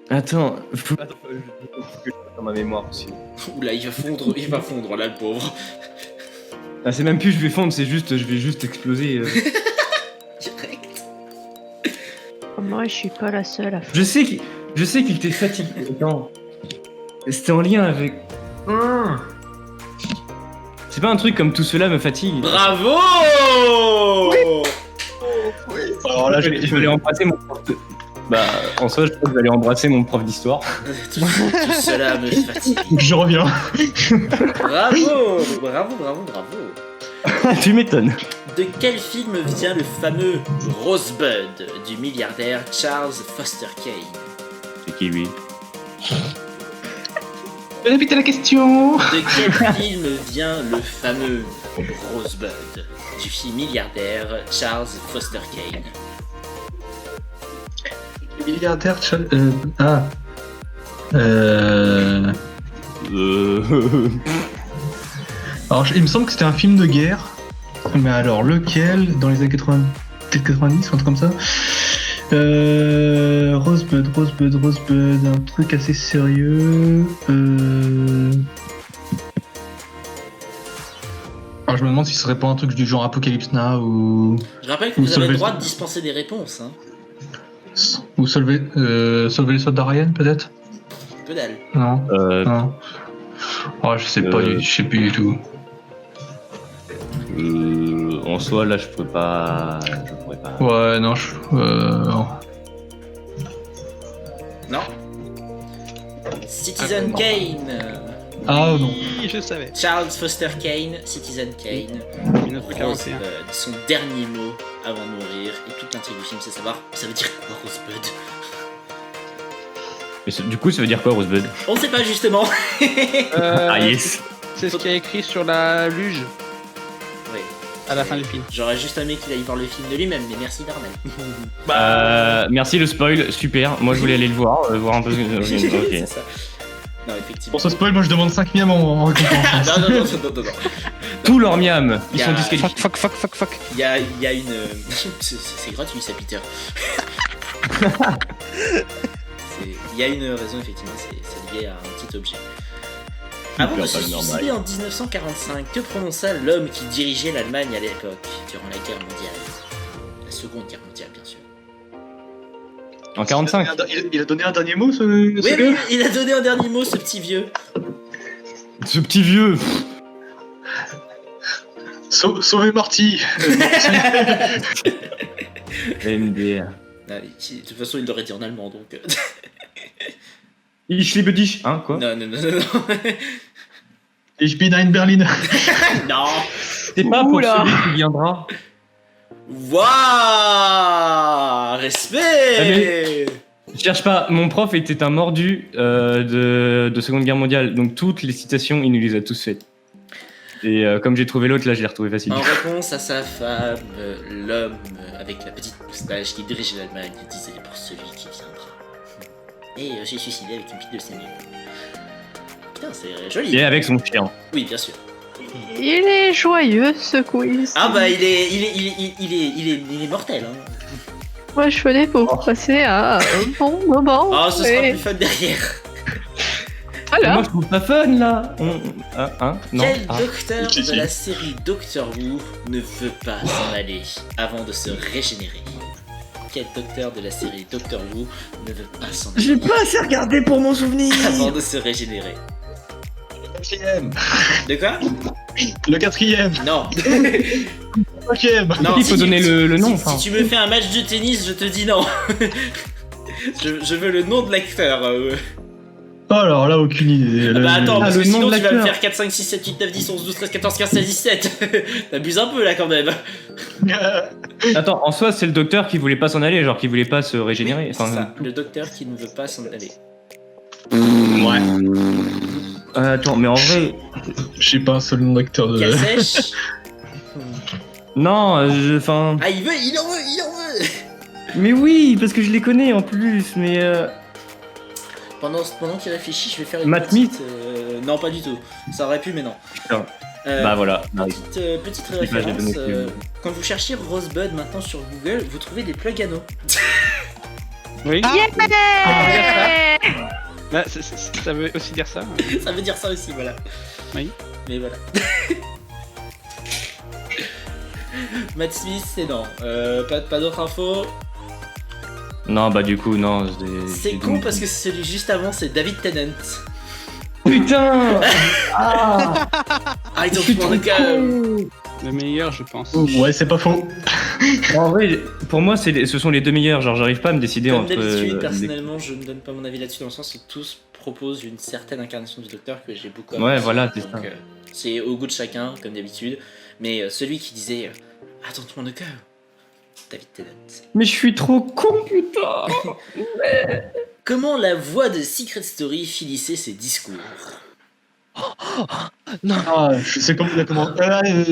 Attends, je dans ma mémoire aussi. Oula, il va fondre là, le pauvre. Ah, c'est même plus je vais fondre, c'est juste je vais juste exploser. Direct. Moi, je suis pas la seule à faire. Je sais qu'il était fatigué. Attends. C'était en lien avec. C'est pas un truc comme tout cela me fatigue. Bravo. Alors là, Je vais remplacer mon porte. Bah, en soi, je crois que je vais aller embrasser mon prof d'histoire. Tout cela me fatigue. Je reviens. Bravo. Tu m'étonnes. De quel film vient le fameux Rosebud du milliardaire Charles Foster Kane? C'est qui lui? Répétez la question. De quel film vient le fameux Rosebud du milliardaire Charles Foster Kane? Milliardaire. Alors, il me semble que c'était un film de guerre. Mais alors, lequel? Dans les années 80, peut-être 90 ou un truc comme ça. Rosebud, un truc assez sérieux. Alors, je me demande si ce serait pas un truc du genre Apocalypse Now ou. Je rappelle que Ou vous avez le Solvay- droit de dispenser des réponses. Hein. Ou Solvay les soldats Ryan, peut-être? Que dalle. Non. Non. Oh, je sais pas, je sais plus du tout. En soi, là, je pourrais pas. Ouais, non, non. Non. Citizen Kane. Ah non. Oui, je savais. Charles Foster Kane, Citizen Kane. 1941. Rosebud, son dernier mot avant de mourir. Et toute l'intrigue du film, c'est savoir ça veut dire quoi Rosebud. Mais du coup, ça veut dire quoi, Rosebud? On ne sait pas justement. Ah yes. C'est ce qu'il y a écrit sur la luge Oui. à la fin du film. J'aurais juste aimé qu'il aille voir le film de lui-même, mais merci Darnell. Merci le spoil, super. Moi, je voulais aller le voir, voir un peu. C'est Ok. ça. Non, effectivement. Pour ce spoil, moi je demande 5 miams en récompense. Non. Tous leurs miams, ils Y a- sont disqualifiés. Fuck. Il y a une. c'est gratuit ça, Peter. Il y a une raison, effectivement, c'est lié à un petit objet. Avant de se suicider en 1945, que prononça l'homme qui dirigeait l'Allemagne à l'époque, durant la guerre mondiale? La seconde guerre mondiale, bien sûr. En 45. Il a donné un dernier mot, ce Oui, gars. il a donné un dernier mot, ce petit vieux. Ce petit vieux. Sauvez Marty. MDR. Ah, de toute façon, il l'aurait dit en allemand, donc. Ich liebe dich, hein, quoi? Non. Ich bin ein Berlin. Non. C'est pas pour Oula. celui qui viendra. Waouh, respect. Je cherche pas, mon prof était un mordu de Seconde Guerre mondiale, donc toutes les citations, il nous les a tous faites. Et comme j'ai trouvé l'autre, là, je l'ai retrouvé facile. En réponse à sa femme, l'homme avec la petite moustache qui dirigeait l'Allemagne disait pour celui qui viendra. Et j'ai suicidé avec une pile de saignée. Putain, c'est joli. Et avec son chien. Oui, bien sûr. Il est joyeux ce quiz. Ah bah il est mortel. Hein. Moi je venais pour passer à un bon moment. Ah, ce sera et plus fun derrière. voilà. Moi, je trouve pas fun, là. Non. Quel Ah. docteur Si, de si. la série Doctor Who ne veut pas s'en aller avant de se régénérer? Quel docteur de la série Doctor Who ne veut pas s'en aller pas assez regardé pour mon souvenir. avant de se régénérer? De quoi? Le quatrième. Non. Cinquième. Non, Il faut donner le nom, Si enfin. tu me fais un match de tennis, je te dis non. je veux le nom de l'acteur. Oh, alors là, aucune idée. Bah attends, parce le que nom sinon de tu vas me l'acteur. faire 4, 5, 6, 7, 8, 9, 10, 11, 12, 13, 14, 15, 16, 17. T'abuses un peu là quand même. Attends, en soi, c'est le docteur qui voulait pas s'en aller, genre qui voulait pas se régénérer. C'est Enfin, ça, le docteur qui ne veut pas s'en aller. Ouais. attends, mais en vrai. Je sais pas un seul nom d'acteur de. Cassèche. Non, enfin. Ah, il en veut. Mais oui, parce que je les connais en plus, mais. Pendant qu'il réfléchit, je vais faire une Matt petite... non, pas du tout. Ça aurait pu, mais non. Putain. Bah voilà. Petite pas, je l'ai référence. donné plus. Quand vous cherchez Rosebud maintenant sur Google, vous trouvez des plugs anneaux. Oui. Yeah. Bah, ça veut aussi dire ça. Ça veut dire ça aussi, voilà. Oui. Mais voilà. Matt Smith, c'est non. Pas d'autres infos. Non, bah du coup, non. C'est con parce que celui juste avant, c'est David Tennant. Putain. I don't wanna go. Le meilleur, je pense. Ouais, c'est pas faux. En vrai, pour moi, ce sont les deux meilleurs. Genre, j'arrive pas à me décider Comme entre. d'habitude, personnellement, je ne donne pas mon avis là-dessus dans le sens où tous proposent une certaine incarnation du Docteur que j'ai beaucoup apprécié. Ouais, voilà, c'est Donc, ça. c'est au goût de chacun, comme d'habitude. Mais celui qui disait attends-toi de cœur, David Tennant. Mais je suis trop con, putain. Comment la voix de Secret Story finissait ses discours? Ah, je sais comment.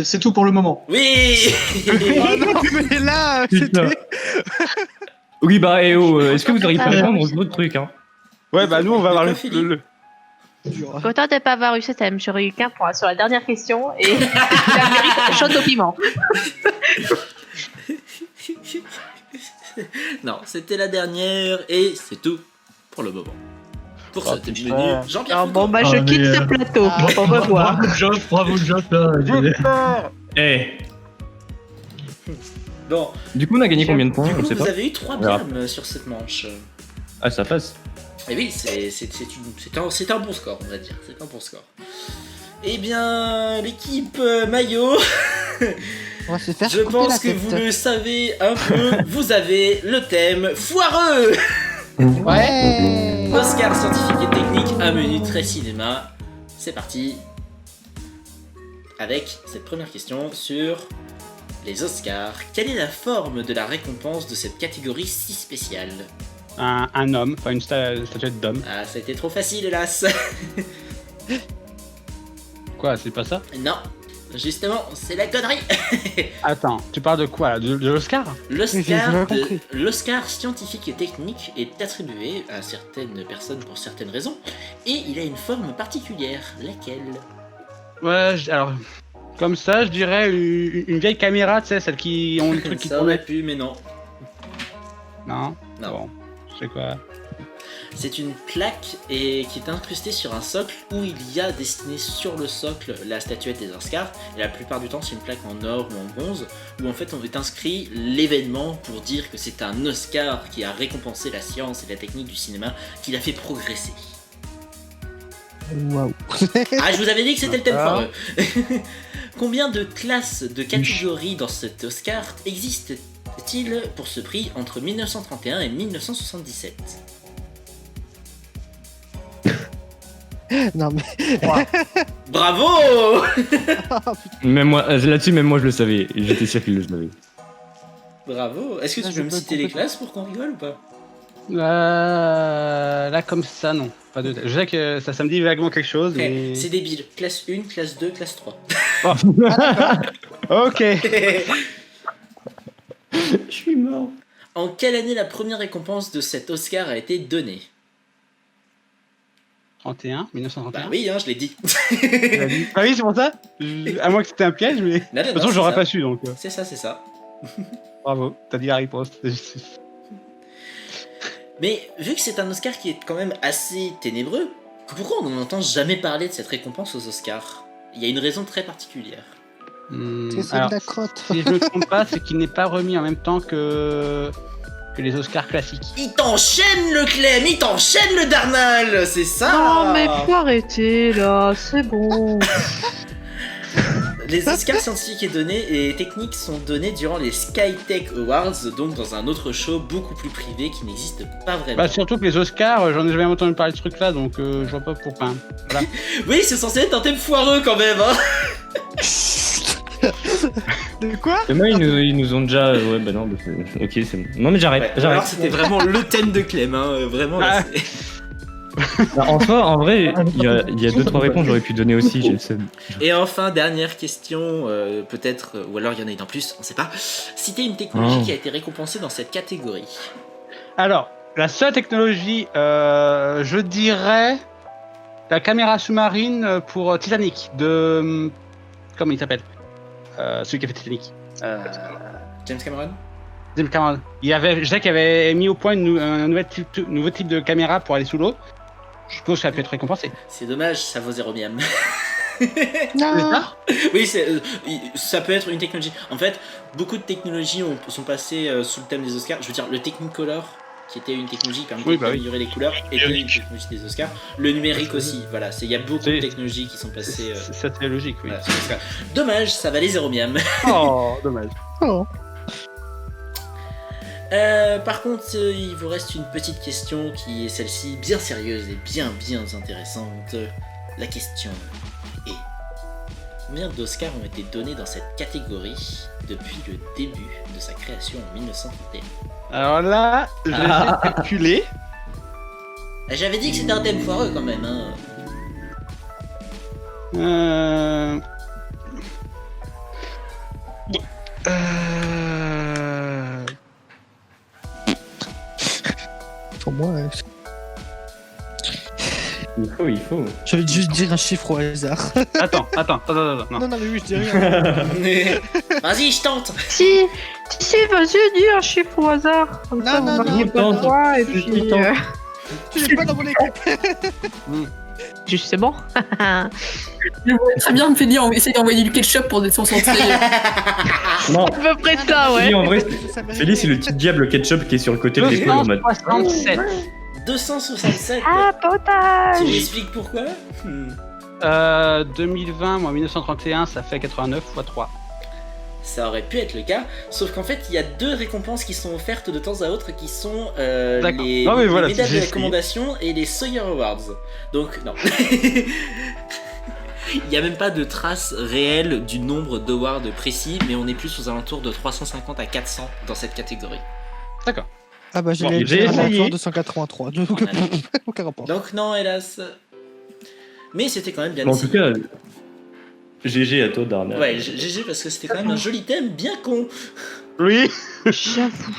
C'est tout pour le moment. Oui. Oh non, mais là, Putain. c'était. Oui, bah, est-ce que vous auriez pu répondre aux autres trucs, hein? Ouais, bah nous, on va avoir De quoi, le... Content de pas avoir eu ce thème. J'aurais eu qu'un point sur la dernière question et la mérite chante au piment. Non, c'était la dernière et c'est tout pour le moment. Pour Oh, ce thème putain. menu, Jean-Pierre Ah, Foucault. bon, bah, je Ah, quitte mais, ce plateau. Ah, Au revoir. Bravo Joff, là. Eh. Bon, Du coup, on a gagné combien de points? du On coup, sait vous pas. avez eu 3 verra. blâmes sur cette manche. Ah, ça passe. Et oui, c'est un bon score, on va dire. C'est un bon score. Eh bien, l'équipe maillot, On va se faire je couper pense la que tête. vous le savez un peu. Vous avez le thème foireux. Ouais. Oscar scientifique et technique, un menu très cinéma. C'est parti. Avec cette première question sur les Oscars. Quelle est la forme de la récompense de cette catégorie si spéciale? un homme, enfin une statuette d'homme. Ah, ça a été trop facile, hélas. Quoi, c'est pas ça? Non, justement, c'est la connerie. Attends, tu parles de quoi là? De l'Oscar? J'ai pas compris. L'Oscar scientifique et technique est attribué à certaines personnes pour certaines raisons, et il a une forme particulière. Laquelle? Ouais, alors, comme ça, je dirais une vieille caméra, tu sais, celle qui ont le truc qui Ça aurait tourne. pu, mais non. Non? Non. Bon, je sais quoi. C'est une plaque et qui est incrustée sur un socle où il y a dessiné sur le socle la statuette des Oscars. Et la plupart du temps, c'est une plaque en or ou en bronze où en fait on est inscrit l'événement pour dire que c'est un Oscar qui a récompensé la science et la technique du cinéma, qui l'a fait progresser. Waouh. Ah, je vous avais dit que c'était le thème Ah. foireux. Combien de classes de catégories dans cet Oscar existe-t-il pour ce prix entre 1931 et 1977? Non mais. Bravo. Même moi, là-dessus, même moi, je le savais. J'étais sûr qu'il le savait. Bravo. Est-ce que Là, tu je peux me peux citer les complètement. classes pour qu'on rigole ou pas? Là, comme ça, non. Pas de... Je sais que ça me dit vaguement quelque chose, Eh, mais... c'est débile. Classe 1, classe 2, classe 3. Ok. Je suis mort. En quelle année la première récompense de cet Oscar a été donnée? 31, 1931. Bah oui, hein, je l'ai dit. Ah oui, c'est pour ça. À moins que c'était un piège, mais... De Non, non, toute non, façon, c'est j'aurais ça. pas su, donc... C'est ça, c'est ça. Bravo, t'as dit la réponse. Mais vu que c'est un Oscar qui est quand même assez ténébreux, pourquoi on n'en entend jamais parler de cette récompense aux Oscars? Il y a une raison très particulière. C'est Alors, de la crotte. si je me trompe pas, c'est qu'il n'est pas remis en même temps que les Oscars classiques. Il t'enchaîne le Clem, il t'enchaîne le Darnal, c'est ça. Non, mais faut arrêter là, c'est bon. Les Oscars scientifiques et techniques sont donnés durant les Skytech Awards, donc dans un autre show beaucoup plus privé qui n'existe pas vraiment. Bah, surtout que les Oscars, j'en ai jamais entendu parler de ce truc-là, donc je vois pas pourquoi. Voilà. Oui, c'est censé être un thème foireux quand même, hein. De quoi? Et moi, ils nous ont déjà. Ouais, bah non, bah, ok, c'est bon. Non, mais j'arrête. Ouais, j'arrête. alors c'était vraiment le thème de Clem, hein, vraiment. Là, Ah. Bah, en soi, en vrai, il y a 2-3 réponses que j'aurais pu donner aussi. J'ai le seum. Et enfin, dernière question, peut-être, ou alors il y en a une en plus, on sait pas. Citez une technologie Oh. qui a été récompensée dans cette catégorie. Alors, la seule technologie, je dirais la caméra sous-marine pour Titanic, de... Comment il s'appelle celui qui a fait Titanic. James Cameron? James Cameron. Je sais qu'il avait mis au point un nouveau type de caméra pour aller sous l'eau. Je suppose que ça a pu être récompensé. C'est dommage, ça vaut 0 miam. C'est Non. ça? Oui, ça peut être une technologie. En fait, beaucoup de technologies sont passées sous le thème des Oscars. Je veux dire, le Technicolor, qui était une technologie qui permettait Oui, bah oui. d'améliorer les couleurs, était une technologie des Oscars. Le numérique aussi, voilà, il y a beaucoup de C'est- technologies qui sont passées. C'était logique, oui. Voilà, sur les Oscars. Dommage, ça valait 0 miam. Oh, dommage. Oh. Par contre, il vous reste une petite question qui est celle-ci, bien sérieuse et bien intéressante. La question est: combien d'Oscars ont été donnés dans cette catégorie depuis le début de sa création en 1931? Alors là, je vais calculer. J'avais dit que c'était un thème foireux quand même. Hein. Pour moi, Il faut. je vais juste dire un chiffre au hasard. Attends. Non. Non, mais oui, je dis rien. Vas-y, je tente. Si, vas-y, dis un chiffre au hasard. Comme ça, Non, vous non, marquez non, pas non. de points, et Je puis... tente. Tu n'es pas dans mon équipe. Justement. Je vois très bien Feli essayer d'envoyer du ketchup pour son santé. Non, À peu près ça, ouais. Feli, en vrai, Ça mérite. Feli, c'est le petit diable ketchup qui est sur le côté de l'épaule en mode. 267. 267. Ah, Tu potage. m'expliques pourquoi 2020, moi 1931, ça fait 89 x 3. Ça aurait pu être le cas, sauf qu'en fait, il y a 2 récompenses qui sont offertes de temps à autre qui sont D'accord. les, Non, mais les voilà, médailles de j'ai essayé. recommandation et les Sawyer Awards. Donc, non. Il n'y a même pas de trace réelle du nombre d'awards précis, mais on est plus aux alentours de 350 à 400 dans cette catégorie. D'accord. Ah bah Bon, j'ai j'ai essayé. 283. Donc, Voilà. aucun rapport. Donc, non, hélas. Mais c'était quand même bien En ici. tout cas, GG à toi, Darnell. Ouais, GG parce que c'était quand même un joli thème bien con. Oui. J'avoue.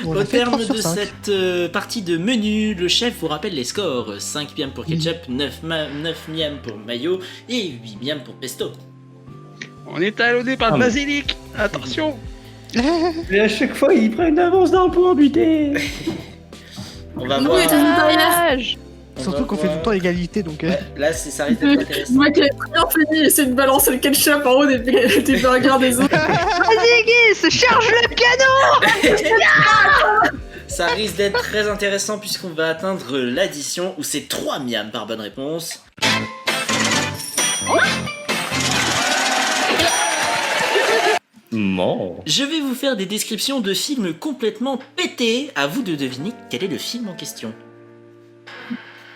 On Au a fait terme 3 sur de 5. cette partie de menu, le chef vous rappelle les scores. 5 miam pour ketchup, 9 miam pour mayo et 8 miam pour pesto. On est talonné par Ah, le mais- basilic. Attention. Et à chaque fois, ils prennent d'avance dans le point, putain. On va Nous, voir. les derrière. Potage. on Surtout va qu'on fait tout voir. le temps égalité, donc... Ouais, là, ça risque d'être intéressant. Je vois qu'il avait très bien Feli essayer de balancer le ketchup en haut des burgers des autres. Vas-y, Guy, charge le piano. Ça risque d'être très intéressant puisqu'on va atteindre l'addition où c'est 3 miam par bonne réponse. Non. Je vais vous faire des descriptions de films complètement pétés. À vous de deviner quel est le film en question.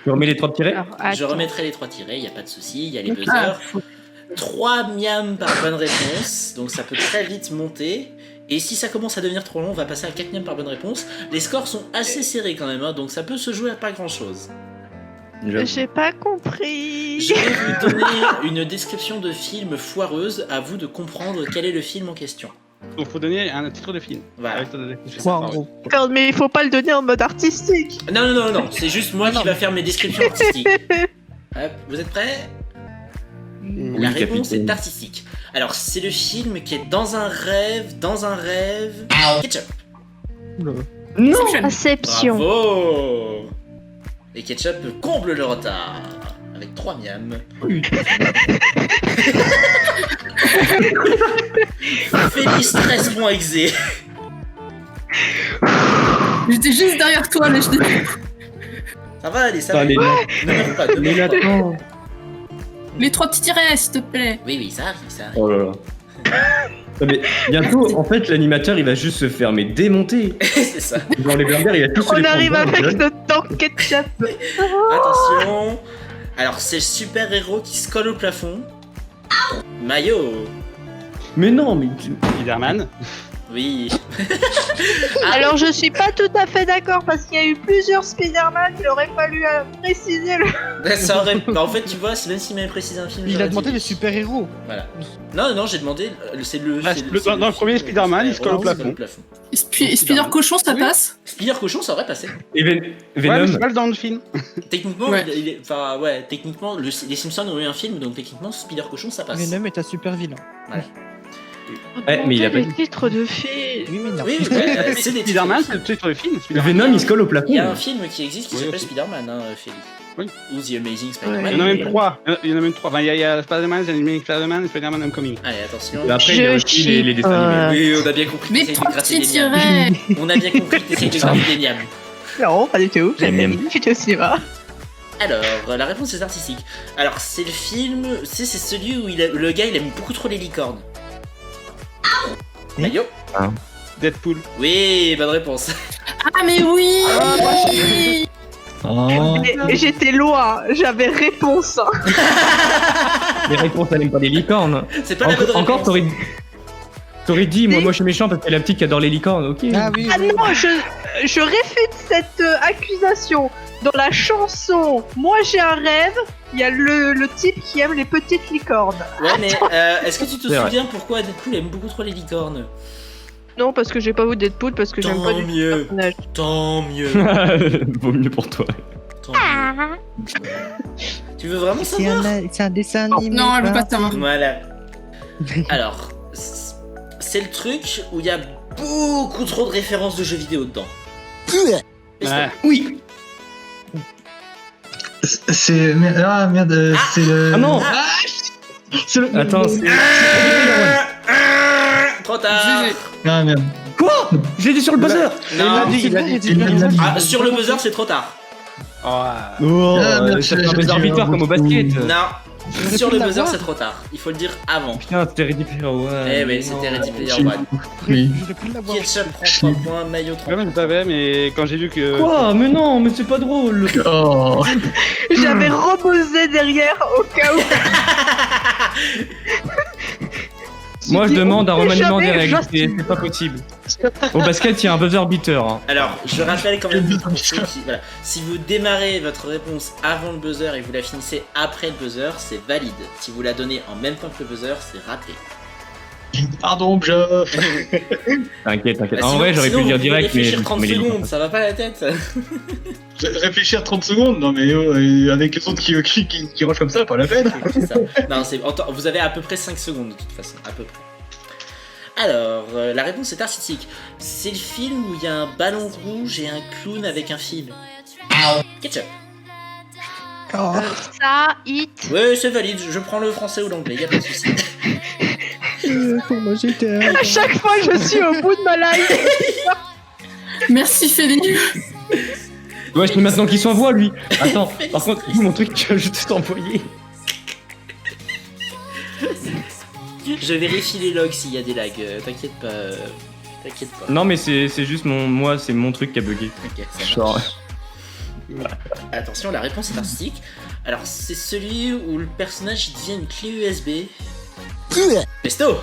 Tu remets les 3 tirets. Alors, Je attends. remettrai les 3 tirets, il n'y a pas de souci, il y a les Ah, buzzers. 3 miam par bonne réponse, donc ça peut très vite monter. Et si ça commence à devenir trop long, on va passer à 4 miam par bonne réponse. Les scores sont assez serrés quand même, hein, donc ça peut se jouer à pas grand chose. J'ai pas compris. Je vais vous donner une description de film foireuse, à vous de comprendre quel est le film en question. Donc faut donner un titre de film. Voilà. Avec ta description. 3 en gros. Merde, mais il faut pas le donner en mode artistique. Non, c'est juste moi qui va faire mes descriptions artistiques. Hop, vous êtes prêts? La réponse capitaine. est artistique. Alors, c'est le film qui est dans un rêve. Ketchup. Oula. Inception. Inception. Bravo. Et Ketchup comble le retard. Avec 3 miams. Félix 13 points exé. J'étais juste derrière toi, mais je dis. Ça va aller, ça va Allez, aller. Ne meurs pas, ne mais meurs pas. attends. Les 3 petits tirets, s'il te plaît. Oui, ça arrive, ça arrive. Oh là là. Non, mais bientôt, en fait, l'animateur il va juste se faire mais démonter. C'est ça. Dans les burgers, il va tous se On les arrive prendre dans la avec gueule. notre tank ketchup. Attention. Alors, c'est le super-héros qui se colle au plafond. Mayo. Mais non, mais Spider-Man. Oui. Alors je suis pas tout à fait d'accord parce qu'il y a eu plusieurs Spider-Man, il aurait fallu préciser le... Ça aurait... Bah, en fait, tu vois, c'est même s'il m'avait précisé un film. Il j'aurais a demandé dit. les super-héros. Voilà. Non, j'ai demandé. C'est le. Ah, c'est dans le premier film, Spider-Man, il se colle au super-héros, plafond. Spider Cochon, ça Oui. passe. Spider Cochon, ça aurait passé. Et Ouais, mais Venom. c'est pas dans le film. Techniquement, Ouais. enfin, ouais, techniquement, les Simpsons ont eu un film, donc techniquement, Spider Cochon, ça passe. Venom est un super vilain. Ouais, mais il a pas les dit. titres de films. Oui, mais non. Oui, c'est des Spider-Man, titres c'est de le titre de film. Le Venom il se colle au plafond. Il y a un film qui existe qui Oui, s'appelle aussi. Spider-Man, hein, Félix. Oui. Ou The Amazing Il Spider-Man. y en a même 3. Il y en a même 3. Enfin, il y a Spider-Man, The Amazing Spider-Man et Spider-Man Homecoming. Allez, attention. Et après, il y a Je aussi les dessins animés. Oui, on a bien compris Mais que t'essayes de trop gratter petit des miams. tiret. On a bien compris que t'essayes de gratter des miams. Non, pas du tout. J'aime bien. J'étais au cinéma. Alors, la réponse est artistique. Alors, c'est le film, c'est celui où le gars il aime beaucoup trop les licornes. Mayo. Deadpool. Oui, bonne réponse. Ah, mais oui. Oh. Et j'étais loin. J'avais réponse. Les réponses, elle aime pas les licornes. C'est pas la bonne réponse. Encore, t'aurais dit, moi je suis méchant parce que la petite qui adore les licornes, ok. Ah oui, Ah oui. non, je réfute cette accusation. Dans la chanson Moi j'ai un rêve, il y a le type qui aime les petites licornes. Ouais, mais est-ce que tu te C'est vrai. souviens pourquoi Deadpool aime beaucoup trop les licornes? Non, parce que j'ai pas vu Deadpool, parce que j'aime Tant pas du tout mieux. le personnage. Tant mieux. Vaut mieux pour toi. Tant mieux. Tu veux vraiment savoir? C'est un dessin animé. Non, elle veut pas savoir. Voilà. Alors, c'est le truc où il y a beaucoup trop de références de jeux vidéo dedans. Ouais. Oui. C'est. Ah merde, c'est le. Ah non. C'est le. Attends, c'est. Trop tard. Ah merde. Quoi? J'ai dit sur le buzzer. Non. Il l'a dit. Ah, sur le buzzer, c'est trop tard. Oh, merde, ça fait un j'ai- buzzer j'ai- buteur comme au basket. Non. J'aurais Sur pu le buzzer, l'avoir. c'est trop tard. Il faut le dire avant. Putain, c'était Ready Player One. Eh oui, Non. c'était Ready Player J'ai- One. Oui. J'aurais pu l'avoir. Ketchup prend 3 points, Mayo 30 Ouais, mais je savais, mais quand j'ai vu que. Quoi? Mais non, mais c'est pas drôle. Oh. J'avais reposé derrière au cas où. Moi, je dit, demande un on fait remaniement des jamais, règles. j'assume. C'est pas possible. Au basket, il y a un buzzer beater. Hein. Alors, je rappelle quand même pour ceux qui, voilà, si vous démarrez votre réponse avant le buzzer et vous la finissez après le buzzer, c'est valide. Si vous la donnez en même temps que le buzzer, c'est raté. Pardon, Geoff. T'inquiète. Bah, En sinon- vrai, j'aurais pu sinon, le dire vous pouvez direct, mais. réfléchir 30 mais les secondes, ça va pas la tête. Réfléchir 30 secondes, non mais avec les autres qui rushent comme ça, pas la peine. C'est ça. Non, vous avez à peu près 5 secondes de toute façon, à peu près. Alors, la réponse est artistique. C'est le film où il y a un ballon rouge et un clown avec un fil. Ketchup. Oh. Ça, hit. Ouais, c'est valide, je prends le français ou l'anglais, y'a pas de soucis. Pour moi, j'étais. À chaque fois, je suis au bout de ma life. Merci, Félix. Ouais, c'est maintenant qu'il s'envoie, lui. Attends, par contre, mon truc, je t'ai envoyé. Je vérifie les logs s'il y a des lags, t'inquiète pas. T'inquiète pas. Non, mais c'est juste c'est mon truc qui a bugué. Ok, ça marche. Genre. Attention, la réponse est artistique. Alors, c'est celui où le personnage il devient une clé USB. Pesto.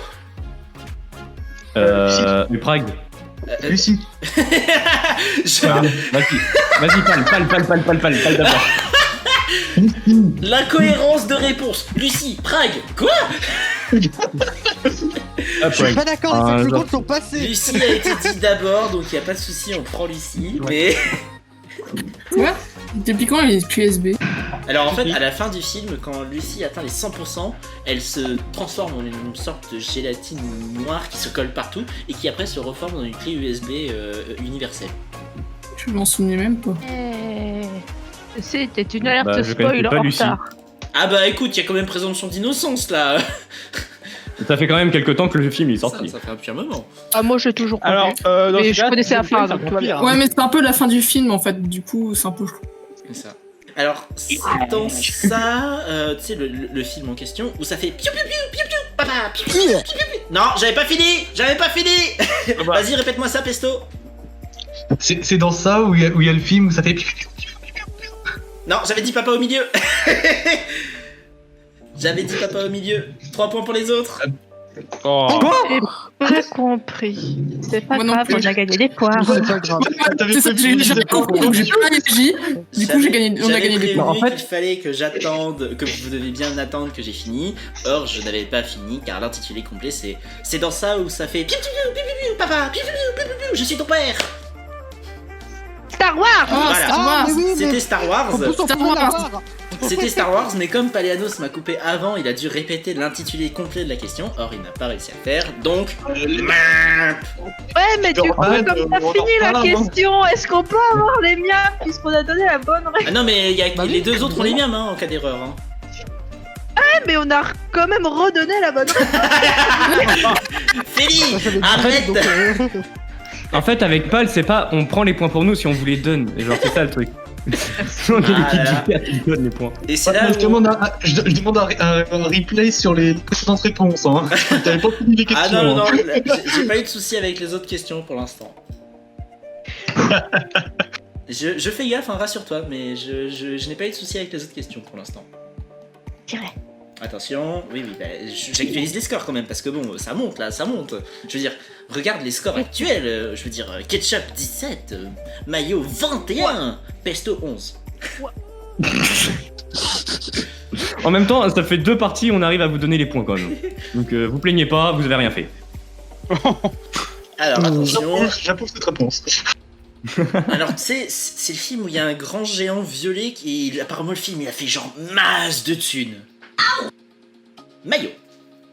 Le Prague. Lucie. Vas-y, parle d'abord. L'incohérence de réponse. Lucie, Prague, quoi? Ah, Je suis Prague. pas d'accord, Ah, les 5 genre. secondes sont passées. Lucie a été dit d'abord, donc y a pas de souci, on prend Lucie. Mais Quoi? Depuis quand elle est plus USB? alors en fait, à la fin du film, quand Lucie atteint les 100%, elle se transforme en une sorte de gélatine noire qui se colle partout et qui après se reforme dans une clé USB universelle. Je m'en souvenais même pas. C'était une alerte Bah, je connaissais spoil pas en Lucie. retard. Ah bah écoute, y a quand même présomption d'innocence là. Ça fait quand même quelques temps que le film est sorti. Ça fait un petit moment. Ah, moi, j'ai toujours pas Alors, vu. dans Mais ce je cas, connaissais la c'est fin, ça donc compte tout va bien. pire, Ouais, mais c'est un peu la fin du film en fait, du coup, c'est un peu. C'est ça. Alors, c'est dans ça, tu sais, le film en question, où ça fait piou piou piou piou piou, papa, piou piou piou piou piou. Non, j'avais pas fini. Vas-y, répète-moi ça, Pesto. C'est dans ça où il y a le film où ça fait. Non, j'avais dit papa au milieu. J'avais dit papa au milieu. 3 points pour les autres. Oh. J'ai pas compris. C'est pas Moi non grave, plus. on a gagné des points. C'est pas grave. T'avais C'est ça, prévu, j'ai compris, donc j'ai pas réagi. Du coup, on a gagné des prévenu points. En fait- qu'il fallait que j'attende, que vous devez bien attendre que j'ai fini. Or, je n'avais pas fini car l'intitulé complet c'est dans ça où ça fait piou piou piou piou piou, papa, piou piou piou piou piou, je suis ton père. Star Wars. Oh, Voilà. Star Ah, Wars. mais oui, mais C'était Star Wars. en plus, on Star peut Wars. l'avoir. On C'était Star Wars, mais comme Paléanos m'a coupé avant, il a dû répéter l'intitulé complet de la question. Or, il n'a pas réussi à faire, donc. Ouais, mais du coup, Arrête, comme t'as on en fini la reparle avant. question, est-ce qu'on peut avoir les miens puisqu'on a donné la bonne réponse? Ah non, mais il y a Bah oui, les deux autres ont les évidemment. miens hein, en cas d'erreur. Hein. Mais on a quand même redonné la bonne réponse. Feli, Ça, ça veut dire arrête. donc, En fait, avec Pal, c'est pas on prend les points pour nous si on vous les donne. Genre, c'est ça le truc. On est Ah l'équipe là là. du père qui donne les points. Et c'est là Je où... demande je demande un replay sur les précédentes réponses. Hein. T'avais pas fini les questions. Ah non, non, hein. non, j'ai pas eu de soucis avec les autres questions pour l'instant. Je fais gaffe, hein, rassure-toi, mais je n'ai pas eu de soucis avec les autres questions pour l'instant. Tiret. Attention, oui, bah, j'actualise les scores quand même, parce que bon, ça monte là, ça monte. Je veux dire, regarde les scores actuels, je veux dire, Ketchup 17, Mayo 21, Pesto 11. En même temps, ça fait 2 parties, on arrive à vous donner les points quand même. Donc vous plaignez pas, vous avez rien fait. Alors attention, J'approuve cette réponse. alors tu sais, c'est le film où il y a un grand géant violet qui, apparemment le film il a fait genre masse de thunes. Mayo.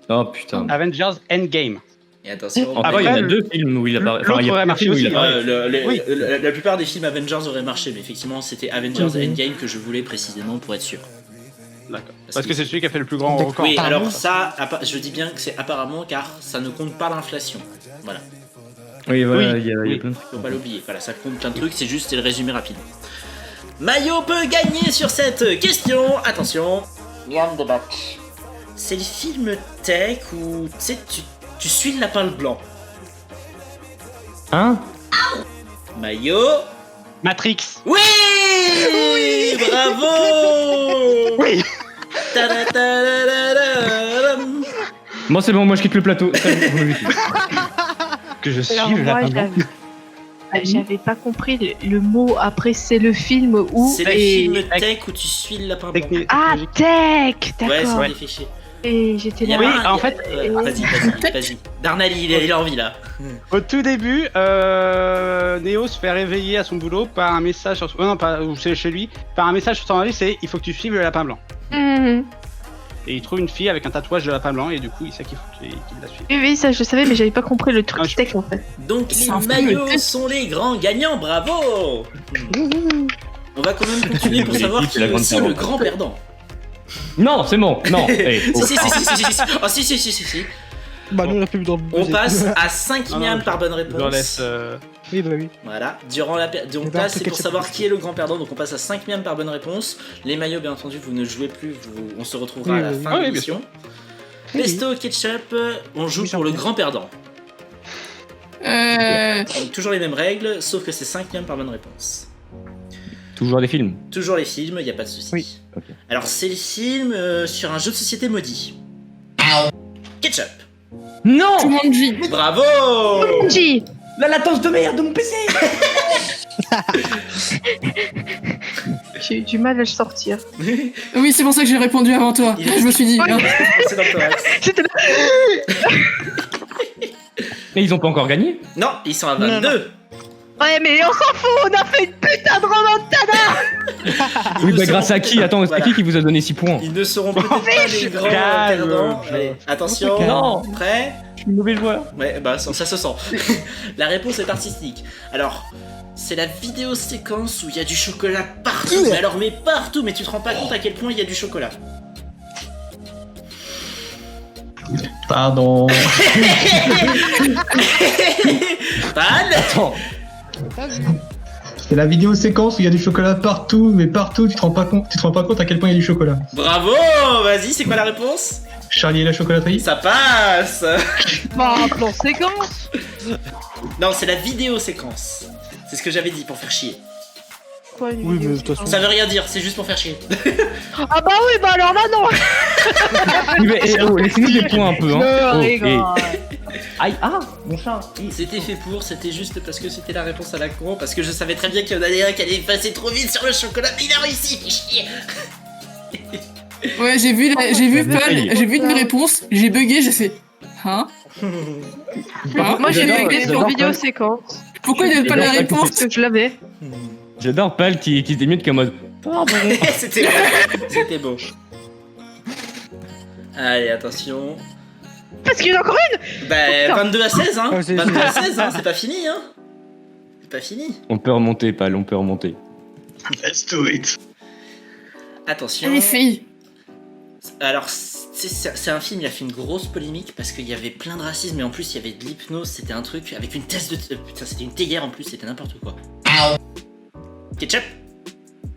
Oh putain. Avengers Endgame. Et attention, En fait, il y en a le- 2 films où il apparaît. l'autre il y a aurait plusieurs marché films où il aussi, apparaît. Oui. la plupart des films Avengers auraient marché, mais effectivement c'était Avengers Endgame que je voulais précisément pour être sûr. D'accord. Parce que c'est celui qui a fait le plus grand D'accord. record. Oui, Apparemment. alors ça, je dis bien que c'est apparemment car ça ne compte pas l'inflation. Voilà, Oui, voilà, Oui. il y a Oui. plein de trucs. faut pas l'oublier. Voilà, ça compte plein de trucs, c'est juste c'est le résumé rapide. Mayo peut gagner sur cette question. Attention, Yann de Bach. C'est le film tech où tu sais, tu suis le lapin blanc. Hein? Mayo. Matrix. Oui, bravo. Oui. Ta-da-ta-da-da-da-dam. Bon, c'est bon, moi je quitte le plateau. Que je suis Alors le moi, lapin blanc. j'avais pas compris le mot. Après, c'est le film où. C'est le et- film tech où tu suis le lapin blanc. Technique. Ah, tech. Ouais, D'accord. c'est des fichiers. Et j'étais Il y a là. Oui, pas un- en fait- Vas-y. Darnali, il a envie là. Au tout début, Neo se fait réveiller à son boulot par un message sur non, pas ou c'est chez lui, par un message sur son ordi, c'est il faut que tu suives le lapin blanc. Mhm. Et il trouve une fille avec un tatouage de lapin blanc et du coup il sait qu'il faut qu'il la suive. Oui, oui, ça je savais, mais j'avais pas compris le truc Ah, je- tech en fait. Donc C'est les un film maillots tech. sont les grands gagnants, bravo. On va quand même continuer pour savoir L'équipe qui est la est grande aussi le perdante. grand perdant. Non, c'est bon, non. Hey, oh. Si. Oh si. Bah, nous, on a plus dans le On budget. passe à 5 Ah non, miams par bonne Je leur laisse. réponse. Oui, bah oui. Voilà, durant la donc Eh ben, là on c'est peut pour catcher savoir plus. qui est le grand perdant, donc on passe à 5 miams par bonne réponse. Les maillots bien entendu vous ne jouez plus, on se retrouvera Oui, à la oui, fin oui. de Ah oui, l'émission. Oui. Pesto, ketchup, on joue Oui, pour le j'entends. grand perdant. Donc toujours les mêmes règles, sauf que c'est 5 miams par bonne réponse. Toujours des films. Toujours les films, y a pas de souci. Oui. Ok. Alors c'est le film sur un jeu de société maudit. Ketchup. Non! Jumanji. Bravo. G. La latence de merde de mon PC! J'ai eu du mal à le sortir. Oui, c'est pour ça que j'ai répondu avant toi. Il est- Je me suis dit. hein. C'est dans le thorax. J'étais là. Mais ils ont pas encore gagné? Non, ils sont à 22. Ouais, mais on s'en fout, on a fait une putain de remontada. Oui, ne bah grâce seront- à qui? Attends, Voilà. c'est qui vous a donné 6 points? Ils ne seront peut-être pas les grands Calme, perdants. je- Allez, attention. Non. Prêt? Je suis mauvais joueur. Ouais, bah ça se sent. La réponse est artistique. Alors, c'est la vidéo séquence où il y a du chocolat partout. Mais alors, mais partout. Mais tu te rends pas compte à quel point il y a du chocolat. Pardon. Pan. Attends. C'est la vidéo séquence où il y a du chocolat partout, mais partout, tu te rends pas compte à quel point il y a du chocolat. Bravo. Vas-y, c'est quoi la réponse? Charlie et la chocolaterie. Ça passe. Bah, plan séquence. Non, c'est la vidéo séquence. C'est ce que j'avais dit pour faire chier. Quoi, une Oui, vidéo mais de toute façon. Ça veut rien dire, c'est juste pour faire chier. Ah bah oui, bah alors là non. Oui, mais, oh, laissez-nous des points un peu, hein. Je Oh, rigole. Aïe, ah, mon chat. C'était fait pour, c'était juste parce que c'était la réponse à la con, parce que je savais très bien qu'il y en avait un qui allait passer trop vite sur le chocolat, mais il a réussi, fait chier. Ouais, j'ai vu Paul, j'ai vu une réponse, j'ai bugué, j'ai fait. Hein? Hein Moi j'ai J'adore- bugué sur j'adore vidéo Paul. séquence. Pourquoi il n'y avait pas la J'adore réponse? Parce que je l'avais. J'adore Pal qui se démute comme mode. C'était beau. C'était beau. Allez, attention. Parce qu'il y en a encore une. Bah, 22 à 16, hein. Ah, c'est 22 à 16, hein. C'est pas fini, hein. C'est pas fini. On peut remonter, Pal, on peut remonter. Let's do it. Attention. Allez, filles. Alors, c'est un film, il a fait une grosse polémique parce qu'il y avait plein de racisme et en plus il y avait de l'hypnose, c'était un truc avec une thèse de... putain, c'était une théière en plus, c'était n'importe quoi. Ketchup.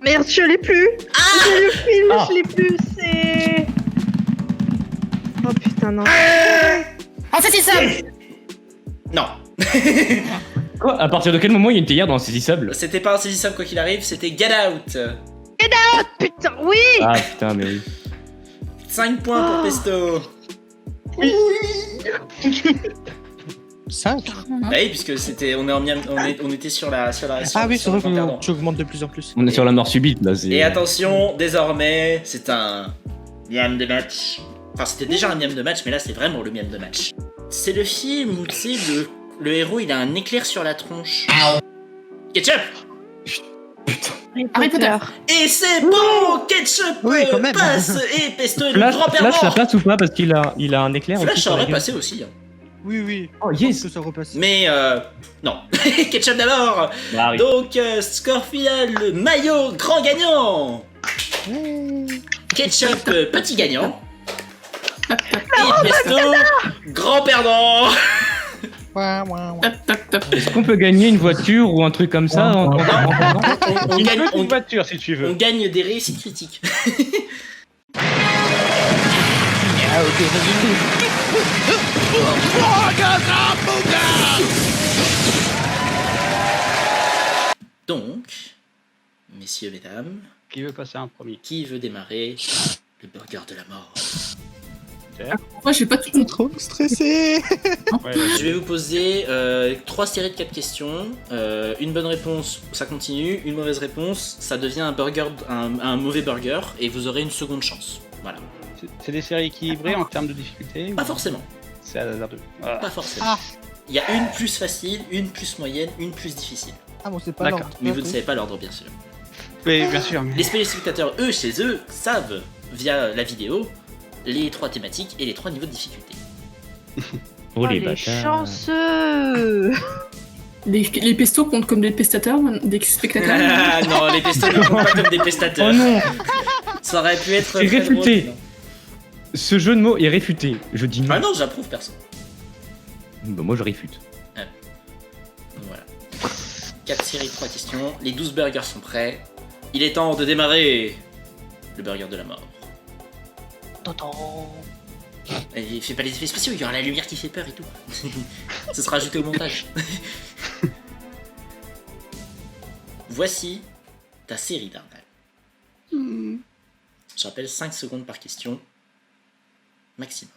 Merde, je l'ai plus. J'ai le film, je l'ai plus. C'est. Oh putain, non. En fait, c'est ça. Non. Quoi? À partir de quel moment il y a une théière dans Saisissable? C'était pas insaisissable quoi qu'il arrive, c'était Get Out. Putain, oui. Ah putain, mais oui. 5 points pour Pesto. 5. Bah oui, puisque c'était, on était sur la Ah oui, c'est vrai sur le perdant. que tu augmentes de plus en plus. On est sur la mort subite là. Et attention, désormais, c'est un miam de match. Enfin, c'était déjà un miam de match, mais là, c'est vraiment le miam de match. C'est le film où, tu sais, le héros, il a un éclair sur la tronche. Ketchup. Harry Potter. Et c'est bon, Ketchup Oui, quand même. passe et Pesto est le Flash, grand perdant. Flash, ça passe ou pas? Parce qu'il a un éclair. Flash, aussi ça sur la aurait gueule. passé aussi. Hein. Oui, oui. Oh Je yes. pense que ça repasse. Mais non. Ketchup d'abord. Bah, arrive. Donc, score final, le maillot grand gagnant. Ketchup, petit gagnant. Et Pesto, grand perdant. Est-ce qu'on peut gagner une voiture ou un truc comme ça en perdant? On Une gagne, petite voiture si tu veux. on gagne des réussites critiques. Ah, ok, vas-y. Donc, messieurs, mesdames, Qui veut passer un premier? qui veut démarrer le burger de la mort? Moi, j'ai pas tout compris. Trop stressé. Ouais, Je vais vous poser 3 séries de 4 questions. Une bonne réponse, ça continue. Une mauvaise réponse, ça devient un mauvais burger et vous aurez une seconde chance. Voilà. C'est des séries équilibrées en termes de difficulté? Pas forcément. C'est à hasard de. Voilà. Pas forcément. Ah. Il y a une plus facile, une plus moyenne, une plus difficile. Ah bon, c'est pas D'accord. l'ordre. Mais vous ne savez pas l'ordre, bien sûr. Oui, bien sûr. mais- Les spectateurs, eux, chez eux, savent, via la vidéo, les 3 thématiques et les 3 niveaux de difficulté. Oh les les bâtards. chanceux. Les pestos comptent comme des pestateurs, des spectateurs. Ah non, les pesteurs ne comptent pas comme des pestateurs. Oh non. Ça aurait pu être C'est très réfuté. drôle. Ce jeu de mots est réfuté. Je dis non. Ah non, j'approuve perso. Bah, moi je réfute. Voilà. 4 séries, 3 questions. Les 12 burgers sont prêts. Il est temps de démarrer le burger de la mort. Et fais pas les effets spéciaux, il y aura la lumière qui fait peur et tout. Ce sera ajouté au montage. Voici ta série, Darnal. Je rappelle 5 secondes par question. Maximum.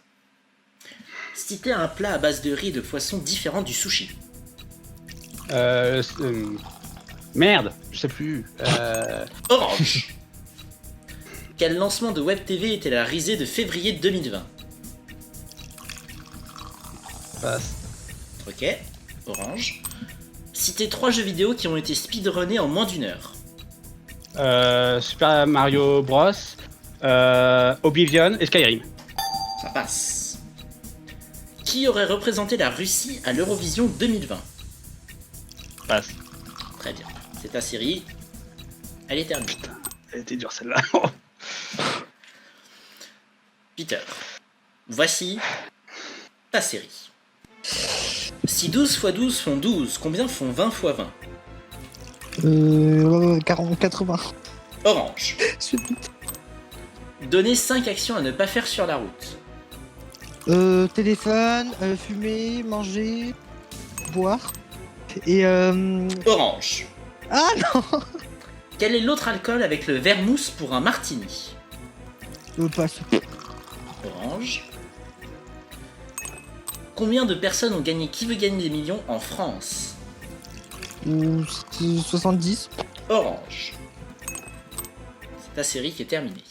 Citez un plat à base de riz et de poisson différent du sushi. Merde, je sais plus. Orange. Quel lancement de Web TV était la risée de février 2020? Passe. Ok. Orange. Citez 3 jeux vidéo qui ont été speedrunnés en moins d'1 heure. Super Mario Bros, Oblivion et Skyrim. Ça passe. Qui aurait représenté la Russie à l'Eurovision 2020? Passe. Très bien. C'est ta série. Elle est terminée. Elle était dure celle-là. Peter. Voici ta série. Si 12 x 12 font 12, combien font 20 x 20? 80. Orange. Suite. Donnez 5 actions à ne pas faire sur la route. Téléphone, fumer, manger, boire. Et Orange. Ah non. Quel est l'autre alcool avec le vermouth pour un martini? Passe. Orange. Combien de personnes ont gagné Qui veut gagner des millions en France? 70. Orange. C'est ta série qui est terminée.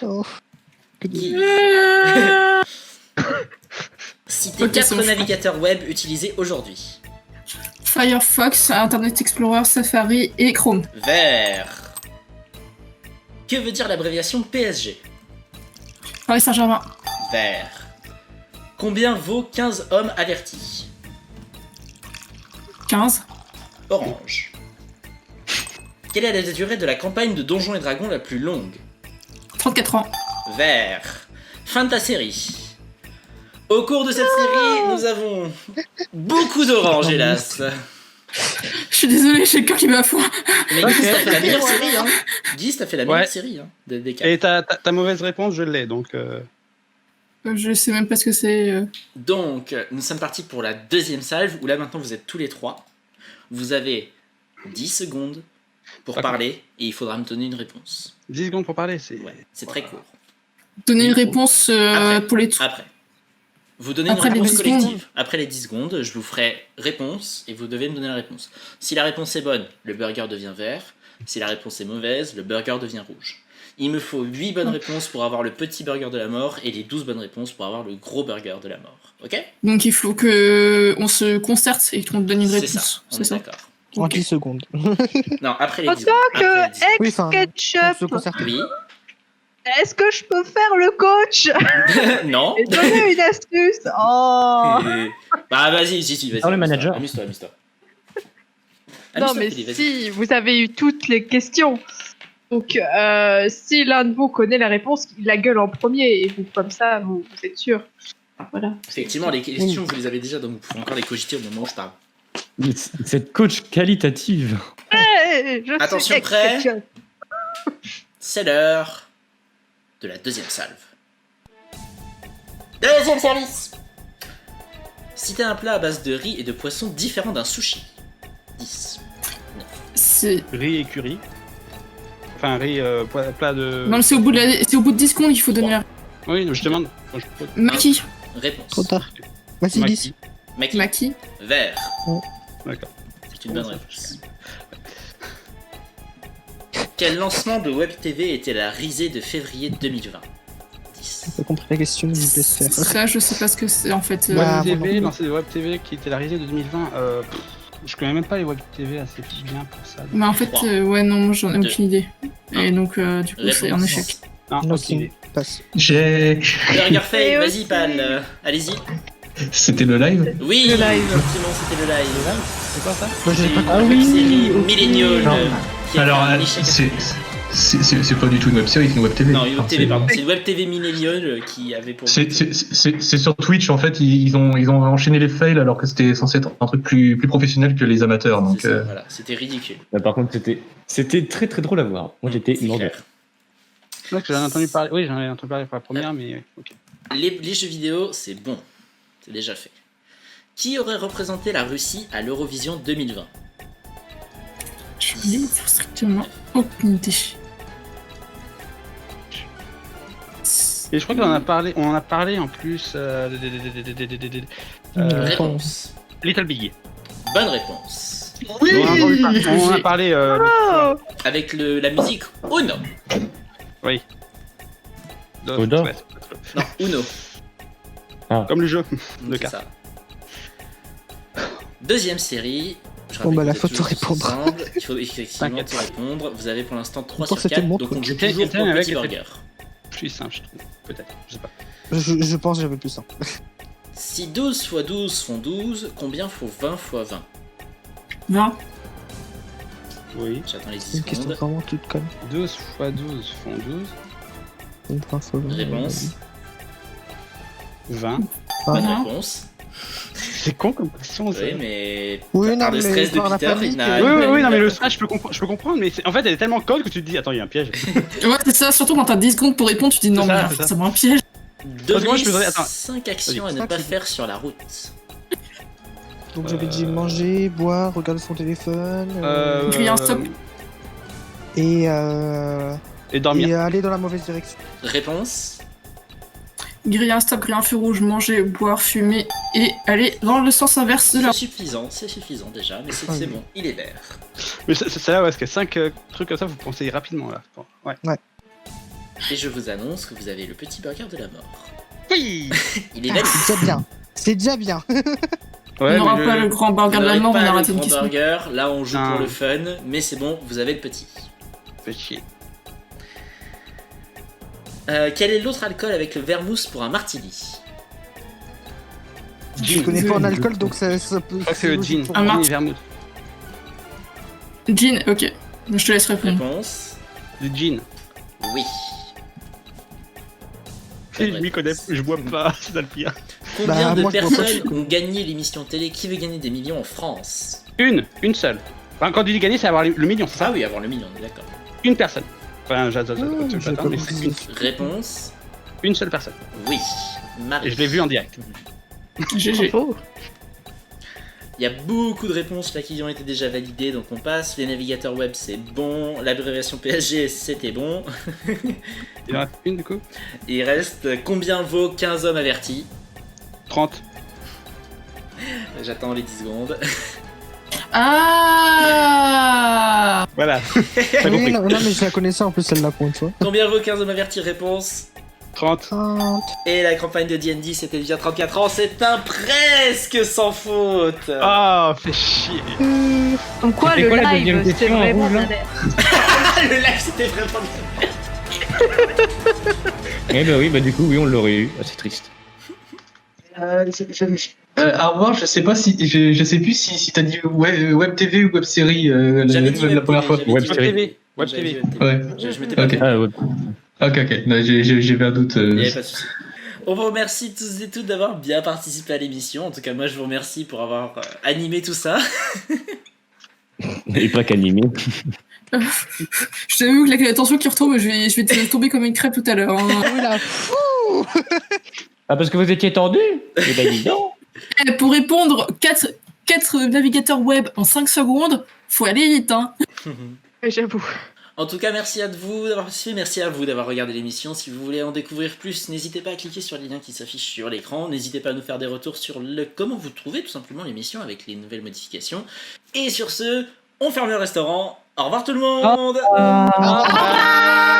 Oh. Que de- Guy. Citez Ok, 4 c'est bon. navigateurs web utilisés aujourd'hui. Firefox, Internet Explorer, Safari et Chrome. Vert. Que veut dire l'abréviation PSG? Paris Saint-Germain. Vert. Combien vaut 15 hommes avertis? 15. Orange. Quelle est la durée de la campagne de Donjons et Dragons la plus longue? 34 ans. Vert. Fin de ta série. Au cours de cette série, nous avons beaucoup d'orange, hélas. Je suis désolé, j'ai le cœur qui bat à fond. Mais Guise, t'as fait la meilleure série, hein. Guise, t'as fait la meilleure Ouais. série, hein, des quatre. Et ta mauvaise réponse, je l'ai, donc... Je sais même pas ce que c'est. Donc, nous sommes partis pour la deuxième salve, où là, maintenant, vous êtes tous les trois. Vous avez 10 secondes pour D'accord. parler, et il faudra me donner une réponse. 10 secondes pour parler, c'est... Ouais, c'est très court. Donner une réponse Après. pour les Après. Vous donnez Après une les réponse 10 collective. secondes. Après les 10 secondes, je vous ferai réponse et vous devez me donner la réponse. Si la réponse est bonne, le burger devient vert. Si la réponse est mauvaise, le burger devient rouge. Il me faut 8 bonnes réponses pour avoir le petit burger de la mort et les 12 bonnes réponses pour avoir le gros burger de la mort. Ok? Donc il faut que on se concerte et qu'on te donne une C'est réponse. ça, on C'est est ça. d'accord. En 10 secondes. Non, après les En 10 tant secondes. Après les 10 secondes. que Oui, enfin, ex-ketchup, on se concerte. Oui. est-ce que je peux faire le coach Non. et donner une astuce? Oh Bah vas-y, vas-y. Alors, le manager. Amuse-toi. Non, Amuse-toi, mais Philly, vas-y. si, vous avez eu toutes les questions. Donc, si l'un de vous connaît la réponse, il la gueule en premier, et vous, comme ça, vous êtes sûr. Voilà. Effectivement, les questions, vous les avez déjà, donc vous pouvez encore les cogiter au moment où je parle. Cette coach qualitative. Hey, je Attention, suis prêt ex-ketchup. C'est l'heure de la deuxième salve. Deuxième service. Citez un plat à base de riz et de poisson différent d'un sushi. 10. C'est Riz et curry. Enfin, riz, plat de... non, c'est au bout de 10 secondes qu'il faut donner la Oui, je demande. Maki. Réponse. Trop tard. Vas-y, 10. Maki. Maki. Vert. D'accord. C'est une bonne réponse. Quel lancement de Web TV était la risée de février 2020? 10. J'ai pas compris la question, je vous laisse faire. Ça, je sais pas ce que c'est en fait. Ah, Web moi non TV, plus. lancé de Web TV qui était la risée de 2020. Je connais même pas les Web TV assez bien pour ça. Mais en fait, 3. Ouais, non, j'en ai Deux. aucune idée. Et donc, du coup, c'est un Réponse. échec. Non, Non, aucune idée. passe. J'ai. Burger Fake, Et vas-y, aussi- Pal. Allez-y. C'était le live? Oui, Le live. effectivement, c'était le live. C'est quoi ça? Moi, j'ai pas Ah oui, série Millennial. Non. Qui a Alors, fait un échec. c'est pas du tout une web série, c'est une web TV. Non, une web Enfin, TV, c'est- pardon. C'est une web TV Millennial qui avait pour. C'est sur Twitch en fait, ils ont enchaîné les fails alors que c'était censé être un truc plus professionnel que les amateurs. Donc C'est ça, voilà, c'était ridicule. Par contre, c'était très très drôle à voir. Moi, j'étais C'est mort de clair. Ouais, que j'en ai entendu parler. Oui, j'en ai entendu parler pour la première, mais ok. Les jeux vidéo, c'est bon. C'est déjà fait. Qui aurait représenté la Russie à l'Eurovision 2020? Je n'ai strictement aucune idée. Et je crois qu'on en a parlé. On en a parlé en plus. Réponse. Little Big. Bonne réponse. Oui. On en a parlé. Oh Avec la musique Uno. Oui. Oda. Ouais, Non, Uno. comme le jeu. Donc, Le c'est cas. ça. Deuxième série. Je Bon, bah, rappelle là, que faut vous êtes tout tous répondre. ensemble. Il faut effectivement T'inquiète. tout répondre. Vous avez pour l'instant 3 Pourtant, sur c'était 4. bon, Donc quoi. on joue Quelqu'un- toujours pour le quelqu'un petit avec- burger. Plus simple, je trouve. Peut-être. Je sais pas. Je pense que j'avais plus ça. Si 12 x 12 font 12, combien faut 20 x 20? 20. Oui. J'attends les C'est 10 une question secondes. vraiment toute conne. 12 x 12 font 12. Une fois, faut- Réponse. 20. Bonne Non. réponse. C'est con comme question. ça. Oui, mais. Oui, par non, le mais stress de par la Peter, panique, il n'a. Oui, Ah, oui, non, mais le stress, je peux comprendre, mais en fait, elle est tellement conne que tu te dis, attends, il y a un piège. Ouais, c'est ça, surtout quand t'as 10 secondes pour répondre, tu te dis non, C'est ça, mais c'est ça. c'est un piège. Parce que moi, je Donnez voudrais- attends. 5 actions à Vas-y. ne pas faire sur la route. Donc j'avais dit manger, boire, regarder son téléphone. Griller un stop. Et, Et dormir. et aller dans la mauvaise direction. Réponse. Griller un stop, griller un feu rouge, manger, boire, fumer et aller dans le sens inverse de la. C'est suffisant déjà, mais c'est Ah, c'est oui. bon, il est vert. Mais c'est là, ouais, parce que 5 trucs comme ça, vous pensez rapidement, là. Ouais. Et je vous annonce que vous avez le petit burger de la mort. Oui. Il est valide. C'est déjà bien. C'est déjà bien. On Ouais, n'aura mais pas le grand burger Vous de la n'aurez mort, on pas a le raté une grand question. burger, là on joue Non. pour le fun, mais c'est bon, vous avez le petit. Fait chier. Quel est l'autre alcool avec le vermouth pour un martini? Je connais pas en alcool, donc ça peut. Je crois que c'est le logique gin. pour Un moi. Gin et vermouth. Jean, ok. Je te laisse répondre. Réponse. Le gin. Oui. Je m'y connais, je bois pas, c'est ça le pire. Combien Bah, de moi, je vois pas personnes ont gagné l'émission télé Qui veut gagner des millions en France? Une seule. Enfin, quand tu dis gagner, c'est avoir le million, c'est ça? Ah oui, avoir le million, d'accord. Une personne. Enfin, j'ai pas mais c'est compris. Réponse. une seule personne. Oui. Marie. Et je l'ai vu en direct. GG. Il y a beaucoup de réponses là qui ont été déjà validées, donc on passe. Les navigateurs web, c'est bon. L'abréviation PSG, c'était bon. Il en reste une du coup. Il reste combien vaut 15 hommes avertis? 30. J'attends les 10 secondes. Ah Voilà. T'as Oui, compris. non, mais je la connaissais en plus celle-là pour une fois. Combien vaut 15 hommes avertis? Réponse. 30. Et la campagne de D&D, c'était déjà 34 ans. C'est un presque sans faute. Ah, fais chier. Comme quoi, C'était le quoi la live, deuxième c'était question en vraiment rouge, là galère. Le live, c'était vraiment... Eh bah oui, bah du coup, oui, on l'aurait eu. Ah, c'est triste. À revoir, je sais pas si je sais plus si t'as dit web TV ou web série J'avais dit la première fois. Web J'avais dit TV. Web J'avais TV. dit Ouais. Je m'étais pas Ok. trompé. Ah, ouais. Ok. Non, j'ai un doute. Il n'y avait pas de souci. On vous remercie tous et toutes d'avoir bien participé à l'émission. En tout cas, moi, je vous remercie pour avoir animé tout ça. Et pas qu'animé. Je t'avoue que la tension qui retombe, je vais te tomber comme une crêpe tout à l'heure. Hein. Voilà. Ah, parce que vous étiez tendu? Eh ben, dis donc. Eh, pour répondre 4 navigateurs web en 5 secondes, faut aller vite. Hein. J'avoue. En tout cas, merci à vous d'avoir participé, merci à vous d'avoir regardé l'émission. Si vous voulez en découvrir plus, n'hésitez pas à cliquer sur les liens qui s'affichent sur l'écran. N'hésitez pas à nous faire des retours sur comment vous trouvez tout simplement l'émission avec les nouvelles modifications. Et sur ce, on ferme le restaurant. Au revoir tout le monde. Ah.